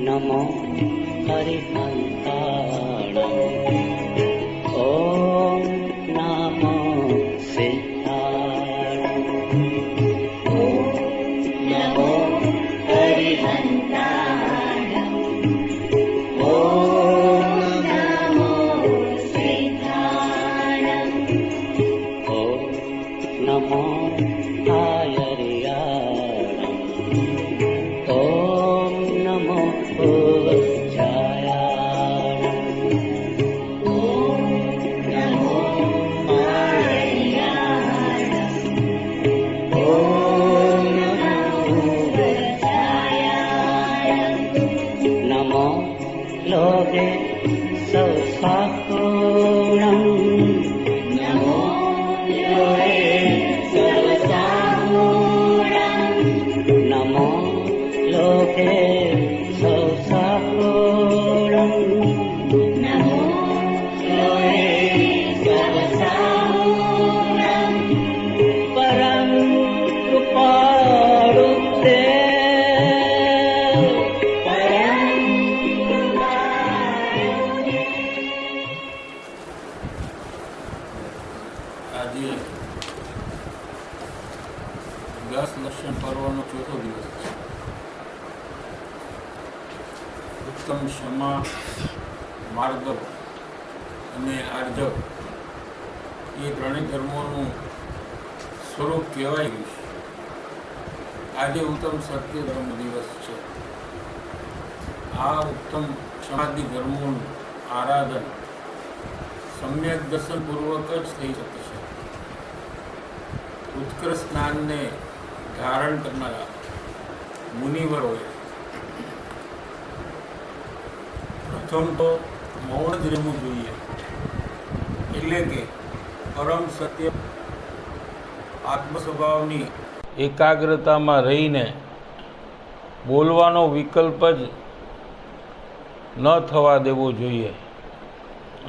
नमो हरिहंताणम् ॐ नमो सिद्धाणम् ॐ नमो हरिहंताणम् ॐ नमो सिद्धाणम् ॐ नमो आयर्याणम् ॐ नमो ऊर्जायाणम् ॐ नमो आयर्याणम् ॐ नमो ऊर्जायाणम् नमो लोके सौसापूर्णम् नमो लोके सौसापूर्णम् नमो लोके सौसापूर्णम् नमो लोके सौसापूर्णम् परं कृपारुते परं कृपारुते। આજે 10 લક્ષણ પર્વનો ચોથો દિવસ છે. ઉત્તમ, ક્ષમા, માર્ગવ અને આર્જવ એ ત્રણેય ધર્મોનું સ્વરૂપ કહેવાય ગયું છે. આજે ઉત્તમ સત્ય ધર્મ દિવસ છે. આ ઉત્તમ ક્ષમાદિ ધર્મોનું આરાધન સમ્યક દર્શનપૂર્વક જ થઈ શકે છે. ઉત્કૃષ્ટ જ્ઞાનને ધારણ કરનારા મુનિવરોએ પ્રથમ તો મૌન જ રહેવું જોઈએ. એટલે કે પરમ સત્ય આત્મ સ્વભાવની એકાગ્રતામાં રહીને બોલવાનો વિકલ્પ જ ન થવા દેવો જોઈએ.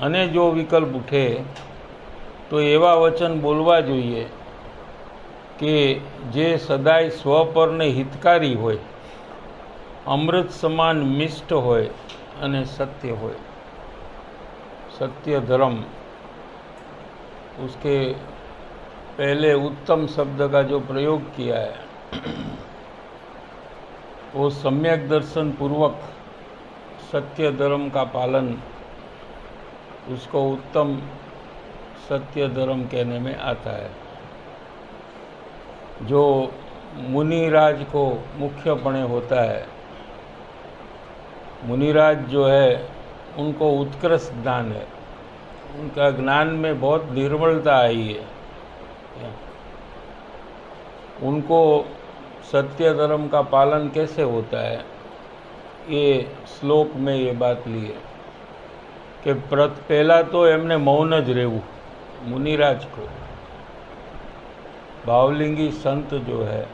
અને જો વિકલ્પ ઉઠે તો એવા વચન બોલવા જોઈએ કે જે સદાય સ્વ પરને હિતકારી હોય, અમૃત સમાન મિષ્ટ હોય અને सत्य હોય. सत्य धर्म, उसके पहले उत्तम शब्द का जो प्रयोग किया है वो सम्यक दर्शन पूर्वक सत्य धर्म का पालन, उसको उत्तम सत्य धर्म कहने में आता है. जो मुनिराज को मुख्यपणे होता है, मुनिराज जो है उनको उत्कृष्ट ज्ञान है, उनका ज्ञान में बहुत निर्मलता आई है. उनको सत्य धर्म का पालन कैसे होता है, ये श्लोक में ये बात ली है कि पहला तो एमने मौन ज रहવું. मुनिराज को भावलिंगी संत जो है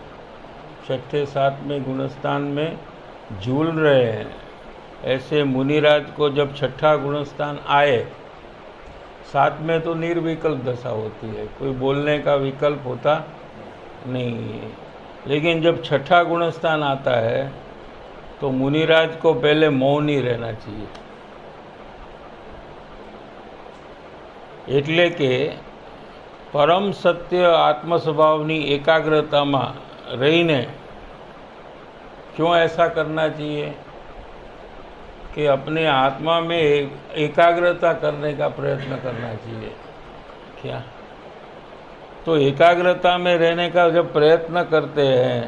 छठे सातवें गुणस्थान में झूल रहे हैं, ऐसे मुनिराज को जब छठा गुणस्थान आए, साथ में तो निर्विकल्प दशा होती है, कोई बोलने का विकल्प होता नहीं है. लेकिन जब छठा गुणस्थान आता है तो मुनिराज को पहले मौन ही रहना चाहिए. એટલે કે પરમ સત્ય આત્મ સ્વભાવની એકાગ્રતામાં રહીને क्यों ऐसा करना चाहिए कि अपने आत्मा में एकाग्रता करने का प्रयत्न करना चाहिए. क्या तो एकाग्रता में रहने का जब प्रयत्न करते हैं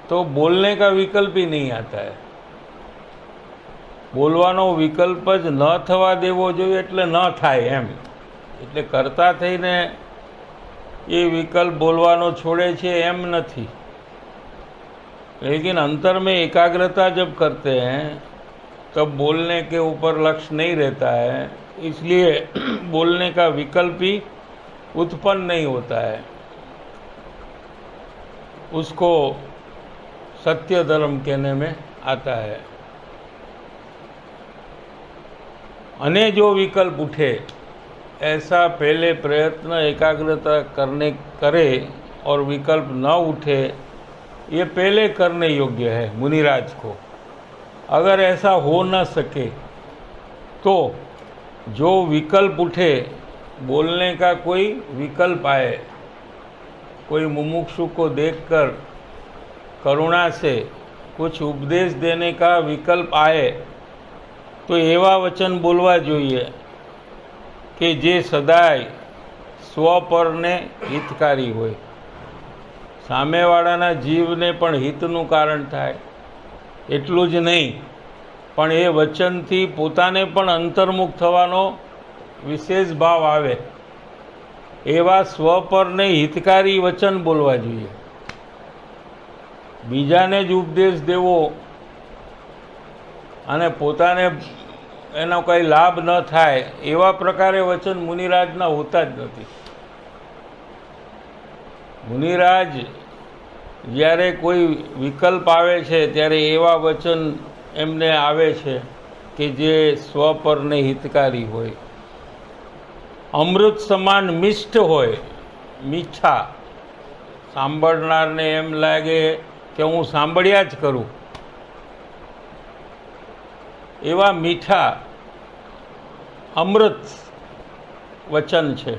तो बोलने का विकल्प ही नहीं आता है. बोलવાનો વિકલ્પ જ ન થવા દેવો જોઈએ, એટલે ન થાય એમ. એટલે કરતા થઈને એ વિકલ્પ બોલવાનો છોડે છે એમ નથી. लेकिन अंतर में एकाग्रता जब करते हैं तब बोलने के ऊपर लक्ष्य नहीं रहता है, इसलिए बोलने का विकल्प ही उत्पन्न नहीं होता है. उसको सत्य धर्म कहने में आता है. अने जो विकल्प उठे ऐसा पहले प्रयत्न एकाग्रता करे और विकल्प न उठे, ये पहले करने योग्य है मुनिराज को. अगर ऐसा हो न सके तो जो विकल्प उठे, बोलने का कोई विकल्प आए, कोई मुमुक्षु को देखकर करुणा से कुछ उपदेश देने का विकल्प आए, तो एवा वचन बोलवा જોઈએ કે જે સદાય સ્વપરને હિતકારી હોય, સામેવાળાના જીવને પણ હિતનું કારણ થાય. એટલું જ નહીં, પણ એ વચનથી પોતાને પણ અંતર્મુખ થવાનો વિશેષ ભાવ આવે એવા સ્વપરને હિતકારી વચન બોલવા જોઈએ. બીજાને જ ઉપદેશ દેવો અને પોતાને એનો કંઈ લાભ ન થાય એવા પ્રકારે વચન મુનિરાજના હોતા જ નથી. મુનિરાજ જ્યારે કોઈ વિકલ્પ આવે છે ત્યારે એવા વચન એમને આવે છે કે જે સ્વપરને હિતકારી હોય, અમૃત સમાન મિષ્ટ હોય, મીઠા. સાંભળનારને એમ લાગે કે હું સાંભળ્યા જ કરું એવા મીઠા અમૃત વચન છે.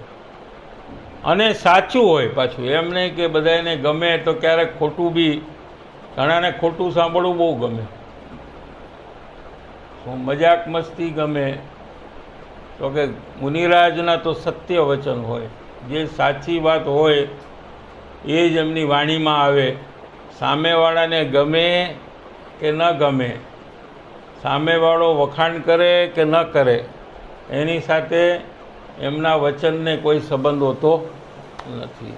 અને સાચું હોય પાછું, એમ નહીં કે બધાને ગમે તો ક્યારેક ખોટું બી, ઘણાને ખોટું સાંભળવું બહુ ગમે, મજાક મસ્તી ગમે. તો કે મુનિરાજના તો સત્ય વચન હોય, જે સાચી વાત હોય એ જ એમની વાણીમાં આવે. સામેવાળાને ગમે કે ન ગમે, સામેવાળો વખાણ કરે કે ન કરે, એની સાથે એમના વચનને કોઈ સંબંધ હોતો નથી.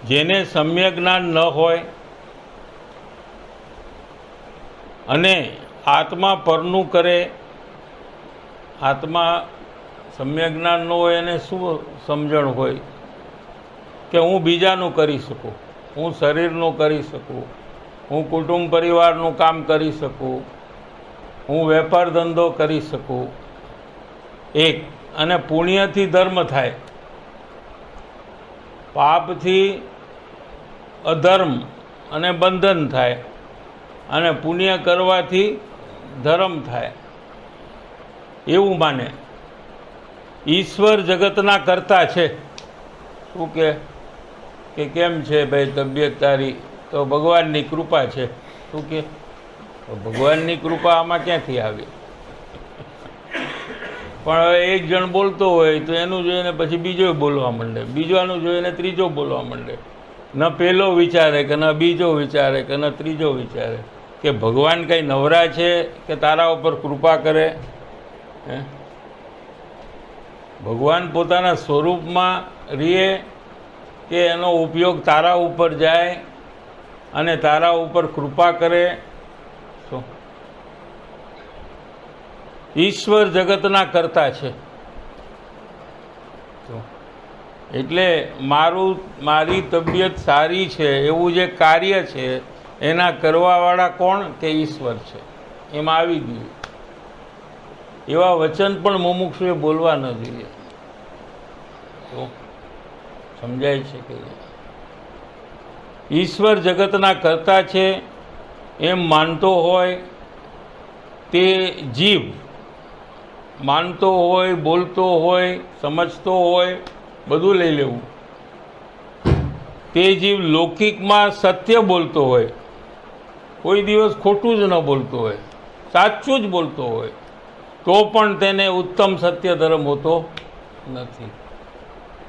જેને સમ્યક જ્ઞાન ન હોય અને આત્મા પરનું કરે, આત્મા સમ્યક જ્ઞાન ન હોય એને શું સમજણ હોય કે હું બીજાનું કરી શકું, હું શરીરનું કરી શકું, હું કુટુંબ પરિવારનું કામ કરી શકું, હું વેપાર ધંધો કરી શકું. એક, અને પુણ્યથી ધર્મ થાય, પાપથી અધર્મ અને બંધન થાય, અને પુણ્ય કરવાથી ધર્મ થાય, એવું માને. ઈશ્વર જગતના કરતા છે. શું કે કેમ છે ભાઈ તબિયત તારી? તો ભગવાનની કૃપા છે. શું કે ભગવાનની કૃપા આમાં ક્યાંથી આવી? પણ હવે એક જણ બોલતો હોય તો એનું જોઈને પછી બીજો બોલવા માંડે, બીજાનું જોઈને ત્રીજો બોલવા માંડે. ન પહેલો વિચારે કે ન બીજો વિચારે કે ન ત્રીજો વિચારે કે ભગવાન કંઈ નવરા છે કે તારા ઉપર કૃપા કરે? હે, ભગવાન પોતાના સ્વરૂપમાં રહે કે એનો ઉપયોગ તારા ઉપર જાય અને તારા ઉપર કૃપા કરે? શું? ઈશ્વર જગતના કરતા છે. એટલે મારી તબિયત સારી છે એવું જે કાર્ય છે એના કરવાવાળા કોણ? કે ઈશ્વર છે. એમાં આવી ગયું. એવા વચન પણ મુમુક્ષુએ બોલવા ન જોઈએ. તો સમજાય છે કે ઈશ્વર જગતના કરતા છે એમ માનતો હોય તે જીવ, માનતો હોય, બોલતો હોય, સમજતો હોય, બધું લઈ લેવું. તે જીવ લૌકિકમાં સત્ય બોલતો હોય, કોઈ દિવસ ખોટું જ ન બોલતો હોય, સાચું જ બોલતો હોય, તો પણ તેને ઉત્તમ સત્ય ધર્મ હોતો નથી.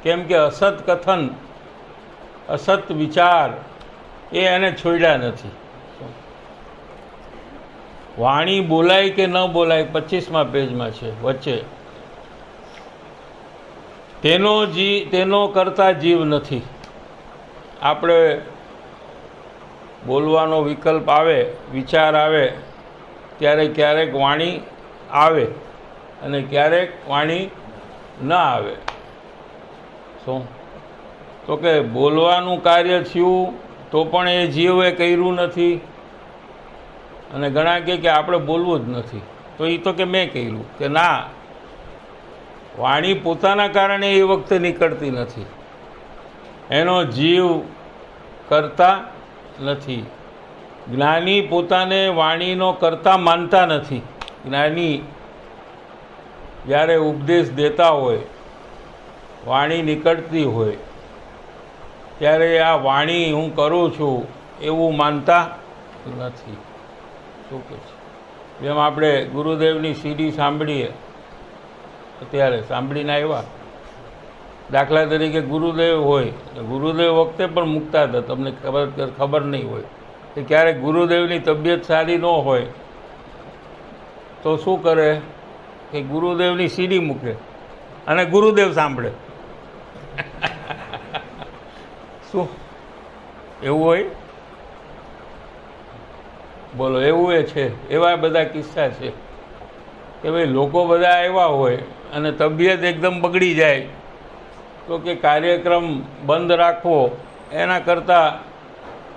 કેમ કે અસત કથન, અસત વિચાર એ એને છોડ્યા નથી. વાણી બોલાય કે ન બોલાય 25મા પેજમાં છે વચ્ચે. તેનો કરતા જીવ નથી. આપણે બોલવાનો વિકલ્પ આવે, વિચાર આવે ત્યારે ક્યારેક વાણી આવે અને ક્યારેક વાણી ન આવે. શું? તો કે બોલવાનું કાર્ય થયું તો પણ એ જીવે કર્યું નથી. અને ઘણા કહે કે આપણે બોલવું જ નથી. તો એ તો કે મેં કર્યું. કે ના, વાણી પોતાના કારણે એ વખતે નીકળતી નથી, એનો જીવ કરતા નથી. જ્ઞાની પોતાને વાણીનો કરતા માનતા નથી. જ્ઞાની જ્યારે ઉપદેશ દેતા હોય, વાણી નીકળતી હોય, ત્યારે આ વાણી હું કરું છું એવું માનતા નથી. શું કહે છે? જેમ આપણે ગુરુદેવની સીડી સાંભળીએ, અત્યારે સાંભળીને આવ્યા, દાખલા તરીકે ગુરુદેવ હોય, ગુરુદેવ વખતે પણ મૂકતા હતા, તમને ખબર નહીં હોય કે ક્યારેક ગુરુદેવની તબિયત સારી ન હોય તો શું કરે કે ગુરુદેવની સીડી મૂકે અને ગુરુદેવ સાંભળે. શું એવું હોય? બોલો, એવું એ છે. એવા બધા કિસ્સા છે કે ભાઈ લોકો બધા આવ્યા હોય અને તબિયત એકદમ બગડી જાય તો કે કાર્યક્રમ બંધ રાખવો એના કરતાં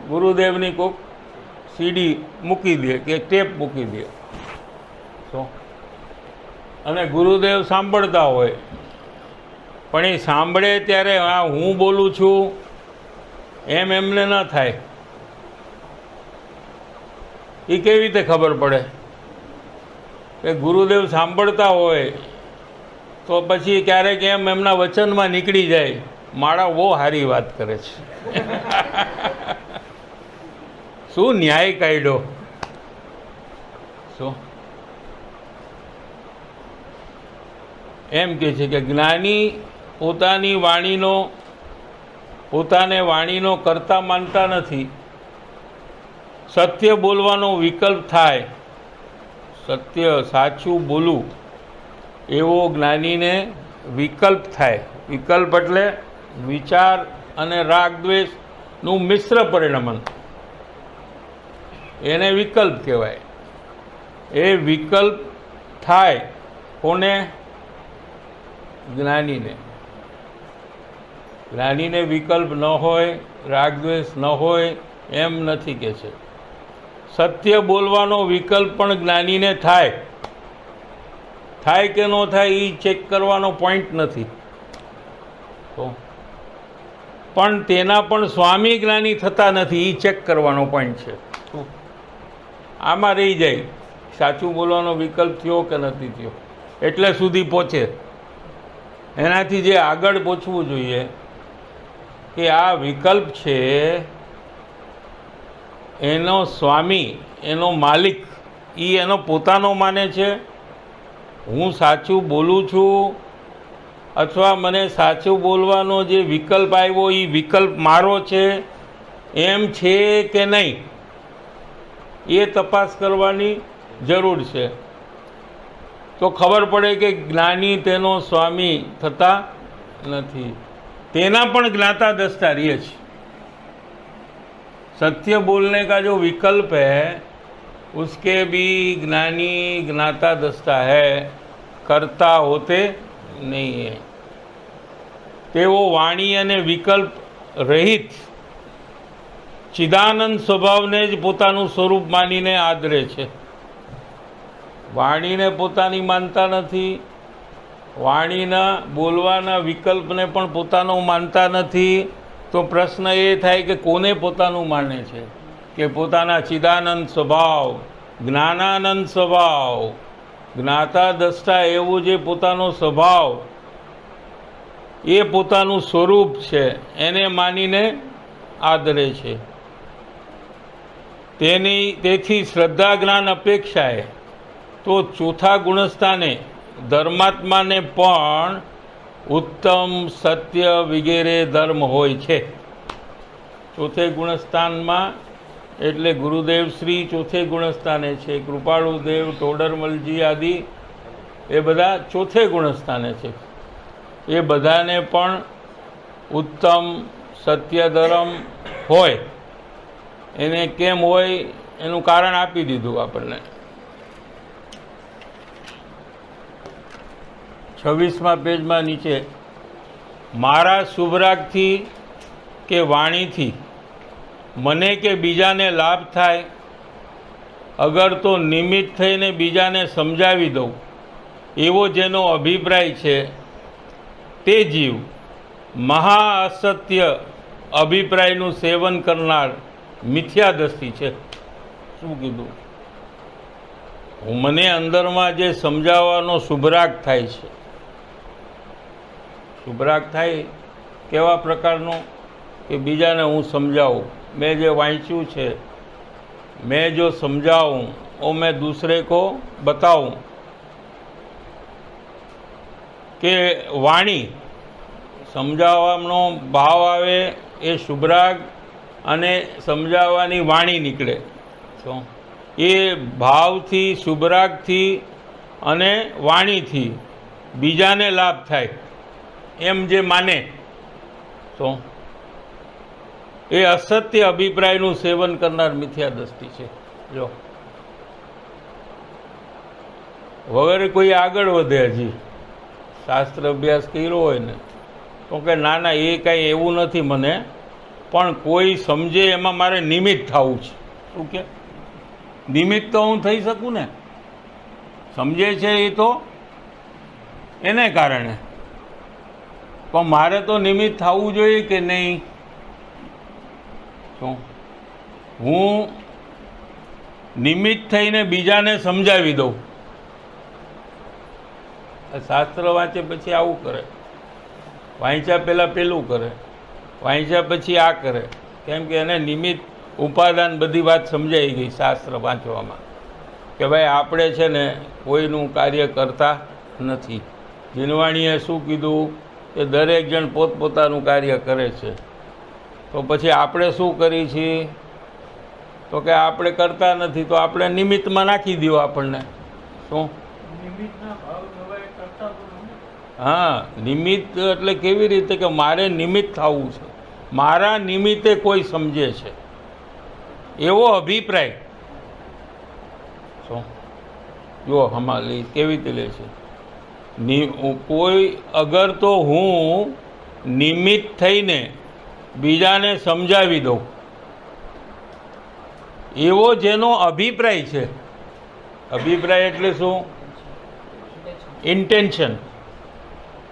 ગુરુદેવની કોઈક સીડી મૂકી દે કે ટેપ મૂકી દે. તો અને ગુરુદેવ સાંભળતા હોય, પણ એ સાંભળે ત્યારે હા હું બોલું છું એમ એમને ન થાય. એ કેવી રીતે ખબર પડે કે ગુરુદેવ સાંભળતા હોય તો પછી ક્યારેક એમ એમના વચનમાં નીકળી જાય, માળા બહુ સારી વાત કરે છે. શું ન્યાય કાઢ્યો? શું એમ કે છે કે જ્ઞાની પોતાને વાણીનો કરતા માનતા નથી. સત્ય બોલવાનો વિકલ્પ થાય, સત્ય સાચું બોલું એવો જ્ઞાનીને વિકલ્પ થાય. વિકલ્પ એટલે વિચાર અને રાગ દ્વેષનું મિશ્ર પરિણમન, એને વિકલ્પ કહેવાય. એ વિકલ્પ થાય કોને? જ્ઞાનીને. જ્ઞાનીને વિકલ્પ ન હોય, રાગ દ્વેષ ન હોય એમ નથી કે છે. સત્ય બોલવાનો વિકલ્પ પણ જ્ઞાનીને થાય. થાય કે ન થાય એ ચેક કરવાનો પોઈન્ટ નથી. તો પણ તેના પણ સ્વામી જ્ઞાની થતા નથી, એ ચેક કરવાનો પોઈન્ટ છે. આમાં રહી જાય, સાચું બોલવાનો વિકલ્પ થયો કે નથી થયો, એટલે સુધી પહોંચે. એનાથી જે આગળ પહોંચવું જોઈએ કે આ વિકલ્પ છે એનો સ્વામી, એનો માલિક, એ એનો પોતાનો માને છે. હું સાચું બોલું છું અથવા મને સાચું બોલવાનો જે વિકલ્પ આવ્યો એ વિકલ્પ મારો છે એમ છે કે નહીં, એ તપાસ કરવાની જરૂર છે. તો ખબર પડે કે જ્ઞાની તેનો સ્વામી થતા નથી. તેના પણ જ્ઞાતા દસતા રહે છે. सत्य बोलने का जो विकल्प है उसके भी ज्ञानी ज्ञाता दसता है, करता होते नहीं है. તેઓ વાણી અને વિકલ્પ રહિત ચિદાનંદ સ્વભાવને જ પોતાનું સ્વરૂપ માનીને આદરે છે. વાણીને પોતાની માનતા નથી, વાણીના બોલવાના વિકલ્પને પણ પોતાનો માનતા નથી. તો પ્રશ્ન એ થાય કે કોને પોતાનું માને છે? કે પોતાના ચિદાનંદ સ્વભાવ, જ્ઞાનાનંદ સ્વભાવ, જ્ઞાતા દસતા એવું જે પોતાનો સ્વભાવ, એ પોતાનું સ્વરૂપ છે એને માનીને આદરે છે. તેથી શ્રદ્ધા જ્ઞાન અપેક્ષાએ તો ચોથા ગુણસ્થાને ધર્માત્માને પણ ઉત્તમ, સત્ય વગેરે ધર્મ હોય છે. ચોથે ગુણસ્થાનમાં એટલે ગુરુદેવ શ્રી ચોથે ગુણસ્થાને છે, કૃપાળુદેવ, ટોડરમલજી આદિ એ બધા ચોથે ગુણસ્થાને છે. એ બધાને પણ ઉત્તમ સત્ય ધર્મ હોય. એને કેમ હોય એનું કારણ આપી દીધું આપણને. 26મા પેજમાં નીચે, મારા શુભરાગથી કે વાણીથી મને કે બીજાને લાભ થાય, અગર તો નિમિત્ત થઈને બીજાને સમજાવી દઉં એવો જેનો અભિપ્રાય છે તે જીવ મહા અસત્ય અભિપ્રાયનું સેવન કરનાર મિથ્યાદર્શી છે. શું કીધું? મને અંદરમાં જે સમજાવવાનો શુભરાગ થાય છે, શુભરાગ થાય કેવા પ્રકારનો? કે બીજાને હું સમજાવું, મેં જે વાંચ્યું છે मैं जो समझाऊं वो मैं दूसरे को बताऊं કે વાણી સમજાવવાનો ભાવ આવે એ શુભરાગ અને સમજાવવાની વાણી નીકળે. શું એ ભાવથી, શુભરાગથી અને વાણીથી બીજાને લાભ થાય એમ જે માને, શું એ અસત્ય અભિપ્રાયનું સેવન કરનાર મિથ્યા દ્રષ્ટિ છે. જો વગેરે કોઈ આગળ વધે, હજી શાસ્ત્ર અભ્યાસ કર્યો હોય ને તો કે ના ના એ કાંઈ એવું નથી મને, પણ કોઈ સમજે એમાં મારે નિમિત્ત થવું છે. શું કે નિમિત્ત તો હું થઈ શકું ને, સમજે છે એ તો એને કારણે, પણ મારે તો નિમિત્ત થવું જોઈએ કે નહીં? શું હું નિમિત્ત થઈને બીજાને સમજાવી દઉં? શાસ્ત્ર વાંચે પછી આવું કરે, વાંચ્યા પહેલાં પેલું કરે, વાંચ્યા પછી આ કરે. કેમ કે એને નિમિત્ત, ઉપાદાન બધી વાત સમજાઈ ગઈ શાસ્ત્ર વાંચવામાં કે ભાઈ આપણે છે ને કોઈનું કાર્ય કરતા નથી. જીનવાણીએ શું કીધું કે દરેક જણ પોતપોતાનું કાર્ય કરે છે. તો પછી આપણે શું કરીએ છીએ? તો કે આપણે કરતા નથી, તો આપણે નિમિત્તમાં નાખી દો આપણને. શું હા, નિમિત્ત એટલે કેવી રીતે કે મારે નિમિત્ત થવું છે, મારા નિમિત્તે કોઈ સમજે છે એવો અભિપ્રાય. શું જો હમાલી કેવી રીતે લે છે? કોઈ અગર તો હું નિમિત્ત થઈને બીજાને સમજાવી દઉં એવો જેનો અભિપ્રાય છે. અભિપ્રાય એટલે શું? ઇન્ટેન્શન.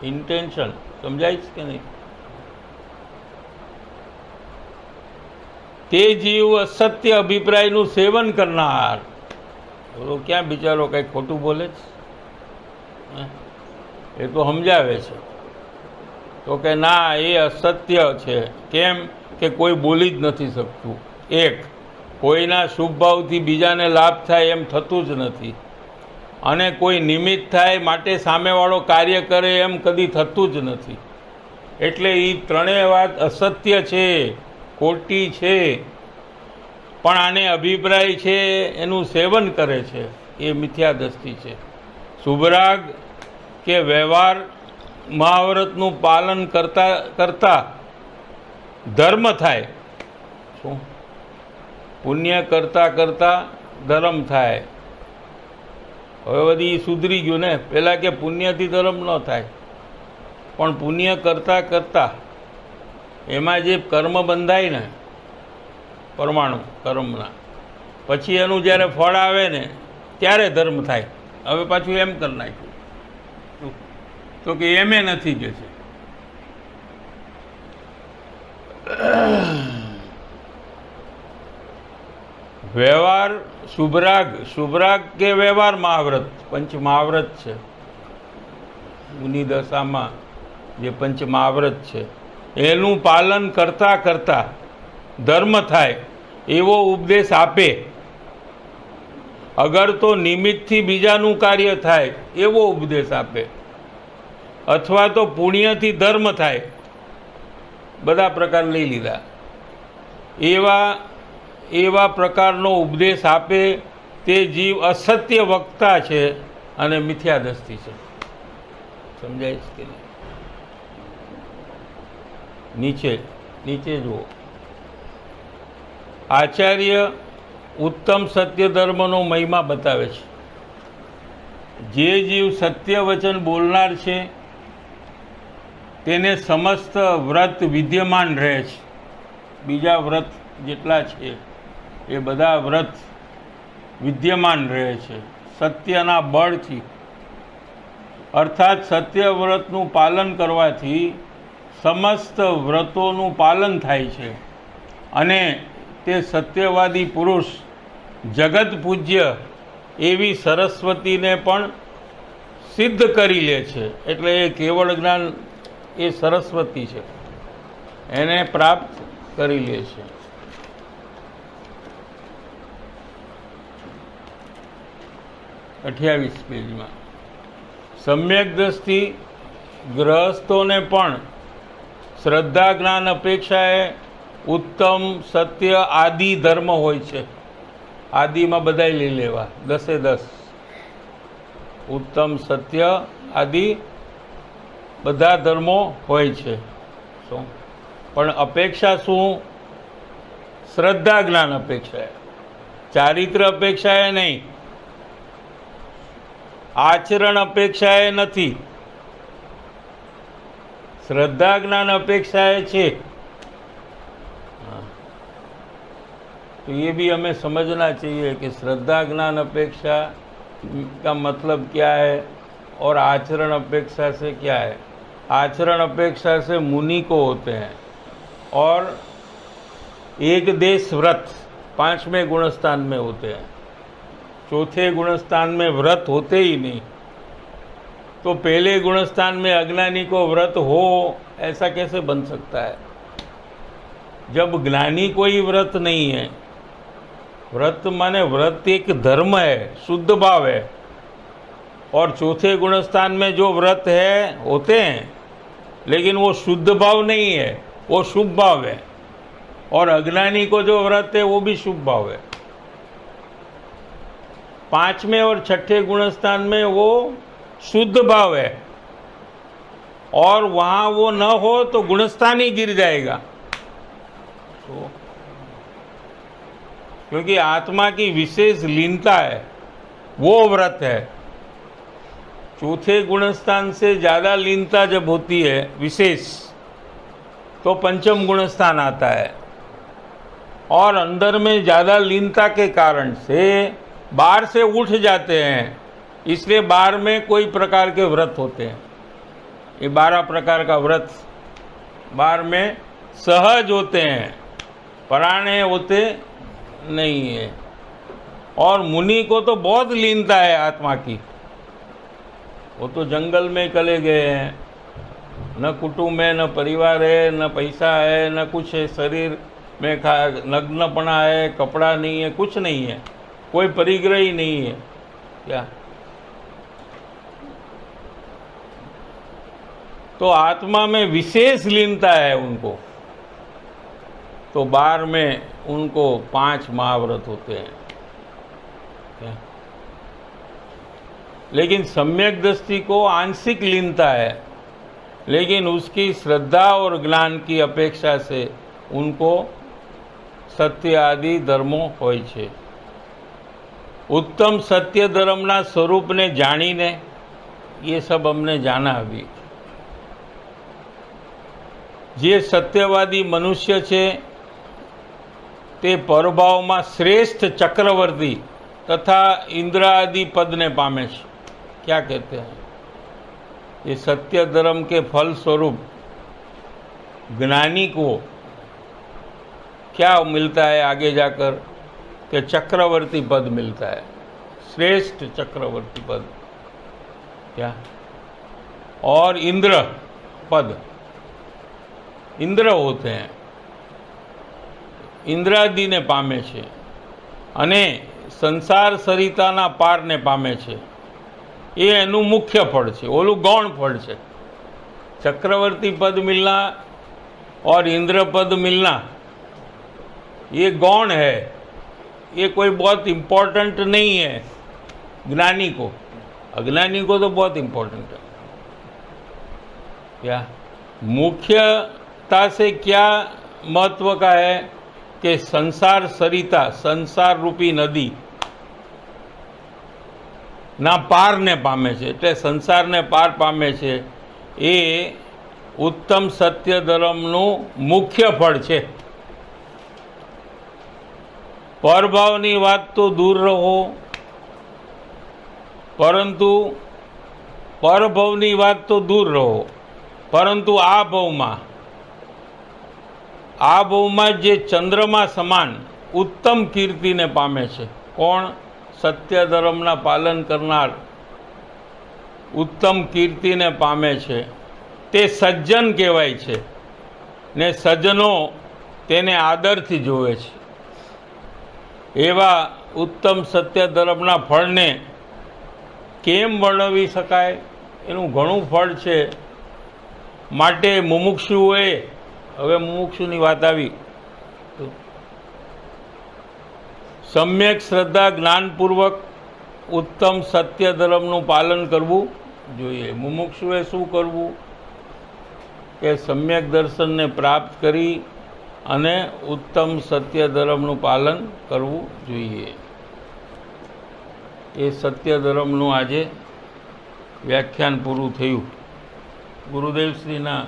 ઇન્ટેન્શન સમજાય છે કે નહીં? તે જીવ અસત્ય અભિપ્રાયનું સેવન કરનાર, બોલો ક્યાં બિચારો કંઈ ખોટું બોલે છે? એ તો સમજાવે છે તો કે ના એ અસત્ય છે. કેમ કે કોઈ બોલી જ નથી શકતું. એક, કોઈના શુભ ભાવથી બીજાને લાભ થાય એમ થતું જ નથી, અને કોઈ નિમિત્ત થાય માટે સામેવાળો કાર્ય કરે એમ કદી થતું જ નથી. એટલે એ ત્રણેય વાત અસત્ય છે, ખોટી છે. પણ આને અભિપ્રાય છે એનું સેવન કરે છે એ મિથ્યા દ્રષ્ટિ છે. શુભરાગ કે વ્યવહાર મહાવ્રતનું પાલન કરતા કરતા ધર્મ થાય. શું પુણ્ય કરતા કરતા ધર્મ થાય. હવે બધી સુધરી ગયું ને. પહેલાં કે પુણ્યથી ધર્મ ન થાય, પણ પુણ્ય કરતા કરતા એમાં જે કર્મ બંધાય ને, પરમાણુ કર્મના, પછી એનું જ્યારે ફળ આવે ને ત્યારે ધર્મ થાય. હવે પાછું એમ કરી નાખ્યું તો કે એમે નથી કે છે. વ્યવહાર શુભરાગ, શુભરાગ કે વ્યવહાર મહાવ્રત, પંચ મહાવ્રત છે. મુનિ દશામાં જે પંચ મહાવ્રત છે એનું પાલન કરતા કરતા ધર્મ થાય એવો ઉપદેશ આપે. અગર તો નિમિત્તથી બીજાનું કાર્ય થાય એવો ઉપદેશ આપે, અથવા તો પુણ્યથી ધર્મ થાય. બધા પ્રકાર લઈ લીધા. એવા પ્રકારનો ઉપદેશ આપે તે જીવ અસત્ય વક્તા છે અને મિથ્યા દ્રષ્ટિ છે. સમજાય છે કે નહીં? નીચે જુઓ. આચાર્ય ઉત્તમ સત્ય ધર્મનો મહિમા બતાવે છે. જે જીવ સત્ય વચન બોલનાર છે તેને સમસ્ત વ્રત વિદ્યમાન રહે છે. બીજા વ્રત જેટલા છે એ બધા વ્રત વિદ્યમાન રહે છે સત્યના બળથી. અર્થાત સત્ય વ્રતનું પાલન કરવાથી સમસ્ત વ્રતોનું પાલન થાય છે અને તે સત્યવાદી પુરુષ જગત પૂજ્ય એવી સરસ્વતીને પણ સિદ્ધ કરી લે છે. એટલે એ કેવળ જ્ઞાન એ સરસ્વતી છે, એને પ્રાપ્ત કરી લે છે. અઠ્યાવીસ પેજમાં સમ્યક દ્રષ્ટિ ગ્રહસ્થોને પણ શ્રદ્ધા જ્ઞાન અપેક્ષાએ ઉત્તમ સત્ય આદિ ધર્મ હોય છે. આદિમાં બધાય લઈ લેવા, 10 ઉત્તમ સત્ય આદિ બધા ધર્મો હોય છે. શું પણ અપેક્ષા શું? શ્રદ્ધા જ્ઞાન અપેક્ષાએ, ચારિત્ર અપેક્ષાએ નહીં, આચરણ અપેક્ષાએ નથી, श्रद्धा ज्ञान अपेक्षा है। तो ये भी हमें समझना चाहिए कि श्रद्धा ज्ञान अपेक्षा का मतलब क्या है और आचरण अपेक्षा से क्या है। आचरण अपेक्षा से मुनि को होते हैं और एक देश व्रत 5वें गुणस्थान में होते हैं, चौथे गुणस्थान में व्रत होते ही नहीं। तो पहले गुणस्थान में अज्ञानी को व्रत हो ऐसा कैसे बन सकता है जब ज्ञानी कोई व्रत नहीं है। व्रत माने व्रत एक धर्म है, शुद्ध भाव है, और चौथे गुणस्थान में जो व्रत है होते हैं लेकिन वो शुद्ध भाव नहीं है, वो शुभ भाव है, और अज्ञानी को जो व्रत है वो भी शुभ भाव है। 5वें और 6ठे गुणस्थान में वो शुद्ध भाव है और वहां वो न हो तो गुणस्थान ही गिर जाएगा। तो क्योंकि आत्मा की विशेष लीनता है, वो व्रत है। चौथे गुणस्थान से ज्यादा लीनता जब होती है विशेष, तो पंचम गुणस्थान आता है, और अंदर में ज्यादा लीनता के कारण से बाहर से उठ जाते हैं, इसलिए बाहर में कोई प्रकार के व्रत होते हैं। ये 12 प्रकार का व्रत बाहर में सहज होते हैं, पराणे होते नहीं है। और मुनि को तो बहुत लीनता है आत्मा की, वो तो जंगल में चले गए हैं, न कुटुंब है, न परिवार है, न पैसा है, न कुछ है, शरीर में नग्नपना है, कपड़ा नहीं है, कुछ नहीं है, कोई परिग्रह ही नहीं है। क्या तो आत्मा में विशेष लीनता है उनको, तो बाहर में उनको 5 महाव्रत होते हैं। क्या? लेकिन सम्यक दृष्टि को आंशिक लीनता है, लेकिन उसकी श्रद्धा और ज्ञान की अपेक्षा से उनको सत्य आदि धर्मों होय छे। उत्तम सत्य धर्मना स्वरूप ने जाणीने ये सब हमने जाना। अभी जे सत्यवादी मनुष्य छे ते परभाव में श्रेष्ठ चक्रवर्ती तथा इंद्र आदि पद ने पामे छे। क्या कहते हैं? ये सत्य धर्म के फल स्वरूप ज्ञानी को क्या मिलता है आगे जाकर कि चक्रवर्ती पद मिलता है, श्रेष्ठ चक्रवर्ती पद। क्या? और इंद्र पद, इंद्र होते हैं, इंद्रादि ने पामे छे अने संसार सरिताना पार ने पामे छे। ये एनु मुख्य फल छे, ओलू गौण फल छे। चक्रवर्ती पद मिलना और इंद्र पद मिलना ये गौण है, ये कोई बहुत इम्पोर्टेंट नहीं है ज्ञानी को। अज्ञानी को तो बहुत इम्पोर्टेंट है। क्या मुख्यता से क्या महत्व का है कि संसार सरिता, संसार रूपी नदी ना पार ने पामे छे, એટલે સંસાર ને પાર પામે છે એ ઉત્તમ સત્ય ધર્મનું મુખ્ય ફળ છે। પરભાવની વાત તો દૂર રહો, પરંતુ પરભવની વાત તો દૂર રહો, પરંતુ આ ભવમાં જે ચંદ્રમા સમાન ઉત્તમ કીર્તિને પામે છે. કોણ? સત્ય ધર્મના પાલન કરનાર ઉત્તમ કીર્તિને પામે છે. તે સજ્જન કહેવાય છે ને સજ્જનો તેને આદરથી જોવે છે. એવા ઉત્તમ સત્ય ધર્મના ફળને કેમ વર્ણવી શકાય? એનું ઘણું ફળ છે. માટે મુમુક્ષુઓએ, હવે મુમુક્ષુની વાત આવી, સમ્યક શ્રદ્ધા જ્ઞાનપૂર્વક ઉત્તમ સત્ય ધર્મનું પાલન કરવું જોઈએ. મુમુક્ષુએ શું કરવું? કે સમ્યક દર્શનને પ્રાપ્ત કરી અને ઉત્તમ સત્ય ધર્મનું પાલન કરવું જોઈએ. એ સત્ય ધર્મનું આજે વ્યાખ્યાન પૂરું થયું. ગુરુદેવશ્રીના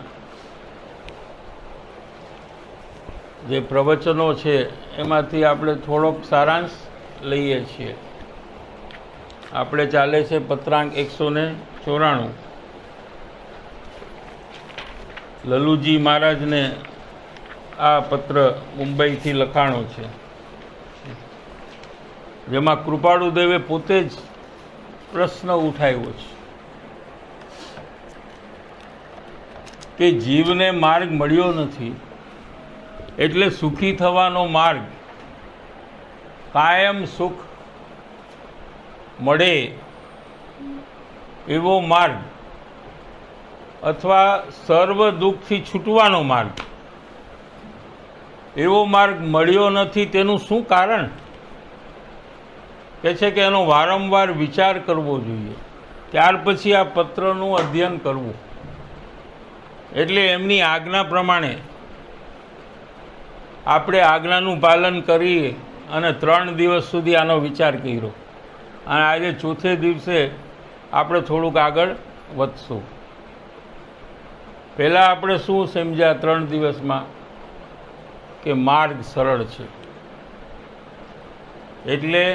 જે પ્રવચનો છે એમાંથી આપણે થોડોક સારાંશ લઈએ છીએ. આપણે ચાલે છે પત્રાંક 194. લલુજી મહારાજને આ પત્ર મુંબઈથી લખાણો છે, જેમાં કૃપાળુદેવે પોતે જ પ્રશ્ન ઉઠાવ્યો છે કે જીવને માર્ગ મળ્યો નથી, એટલે સુખી થવાનો માર્ગ, કાયમ સુખ મળે એવો માર્ગ અથવા સર્વ દુઃખથી છૂટવાનો માર્ગ, એવો માર્ગ મળ્યો નથી. તેનું શું કારણ? કહે છે કે એનો વારંવાર વિચાર કરવો જોઈએ, ત્યાર પછી આ પત્રનું અધ્યયન કરવું. એટલે એમની આજ્ઞા પ્રમાણે આપણે આજ્ઞાનું પાલન કરી અને 3 દિવસ સુધી આનો વિચાર કર્યો, અને આજે ચોથે દિવસે આપણે થોડુંક આગળ વધશું. પહેલાં આપણે શું સમજ્યા 3 દિવસમાં? કે માર્ગ સરળ છે, એટલે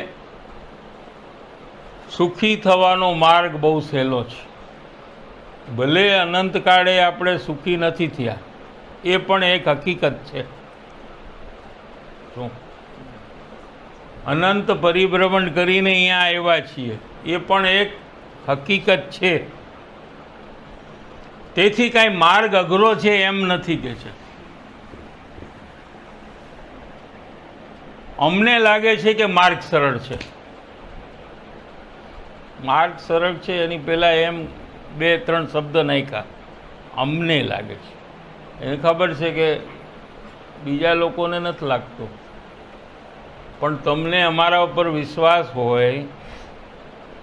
સુખી થવાનો માર્ગ બહુ સહેલો છે. ભલે અનંતકાળે આપણે સુખી નથી થયા, એ પણ એક હકીકત છે. શું? અનંત પરિભ્રમણ કરીને અહીંયા આવ્યા છીએ, એ પણ એક હકીકત છે. તેથી કાંઈ માર્ગ અઘરો છે એમ નથી કે છે. અમને લાગે છે કે માર્ગ સરળ છે. માર્ગ સરળ છે એની પહેલાં એમ 2-3 શબ્દ નાખ્યા. અમને લાગે છે, એને ખબર છે કે બીજા લોકોને નથી લાગતો, પણ તમને અમારા ઉપર વિશ્વાસ હોય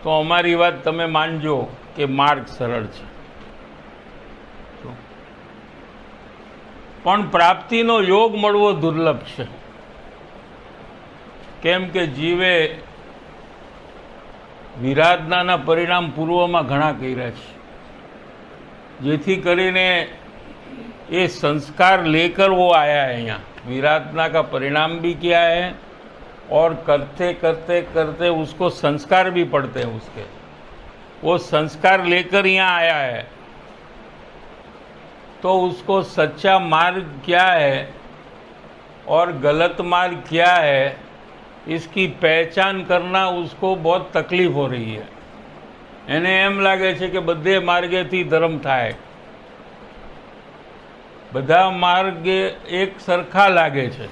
તો અમારી વાત તમે માનજો કે માર્ગ સરળ છે. પણ પ્રાપ્તિનો યોગ મળવો દુર્લભ છે. કેમ કે જીવે વિરાધનાના પરિણામ પૂર્વમાં ઘણા કર્યા છે, જેથી કરીને ये संस्कार लेकर वो आया है यहाँ. विराधना का परिणाम भी किया है और करते करते करते उसको संस्कार भी पड़ते हैं उसके. वो संस्कार लेकर यहाँ आया है, तो उसको सच्चा मार्ग क्या है और गलत मार्ग क्या है, इसकी पहचान करना उसको बहुत तकलीफ हो रही है. એને એમ લાગે છે કે બધે માર્ગેથી ધર્મ થાય, બધા માર્ગે એક સરખા લાગે છે,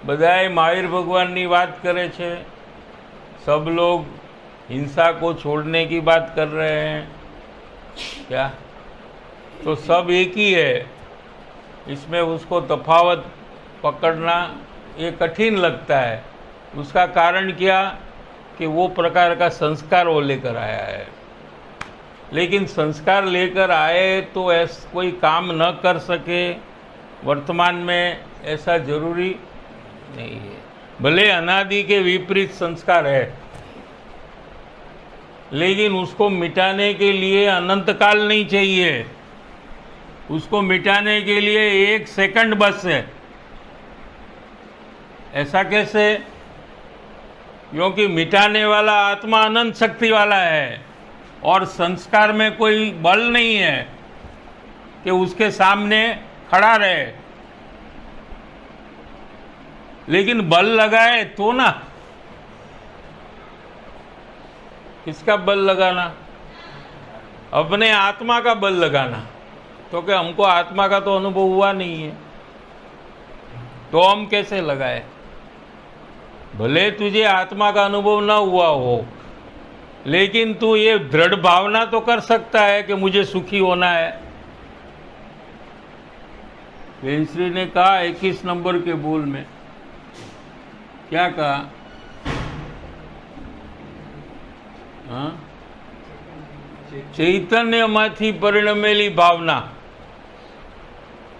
બધાએ महावीर भगवान की बात करे छे, सब लोग हिंसा को छोड़ने की बात कर रहे हैं. क्या? तो सब एक ही है. इसमें उसको तफावत पकड़ना ये कठिन लगता है. उसका कारण क्या? कि वो प्रकार का संस्कार वो लेकर आया है. लेकिन संस्कार लेकर आए तो ऐसा कोई काम न कर सके वर्तमान में, ऐसा जरूरी नहीं है. भले अनादि के विपरीत संस्कार है, लेकिन उसको मिटाने के लिए अनंत काल नहीं चाहिए. उसको मिटाने के लिए 1 सेकंड बस है. ऐसा कैसे? क्योंकि मिटाने वाला आत्मा अनंत शक्ति वाला है और संस्कार में कोई बल नहीं है कि उसके सामने खड़ा रहे. लेकिन बल लगाए तो ना, किसका बल लगाना? अपने आत्मा का बल लगाना। तो कि हमको आत्मा का तो अनुभव हुआ नहीं है, तो हम कैसे लगाए? भले तुझे आत्मा का अनुभव ना हुआ हो, लेकिन तू ये दृढ़ भावना तो कर सकता है कि मुझे सुखी होना है। वेंश्री ने कहा 21 नंबर के बोल में, क्या कहा? हाँ, चैतन्यમાંથી परिणमेली भावना।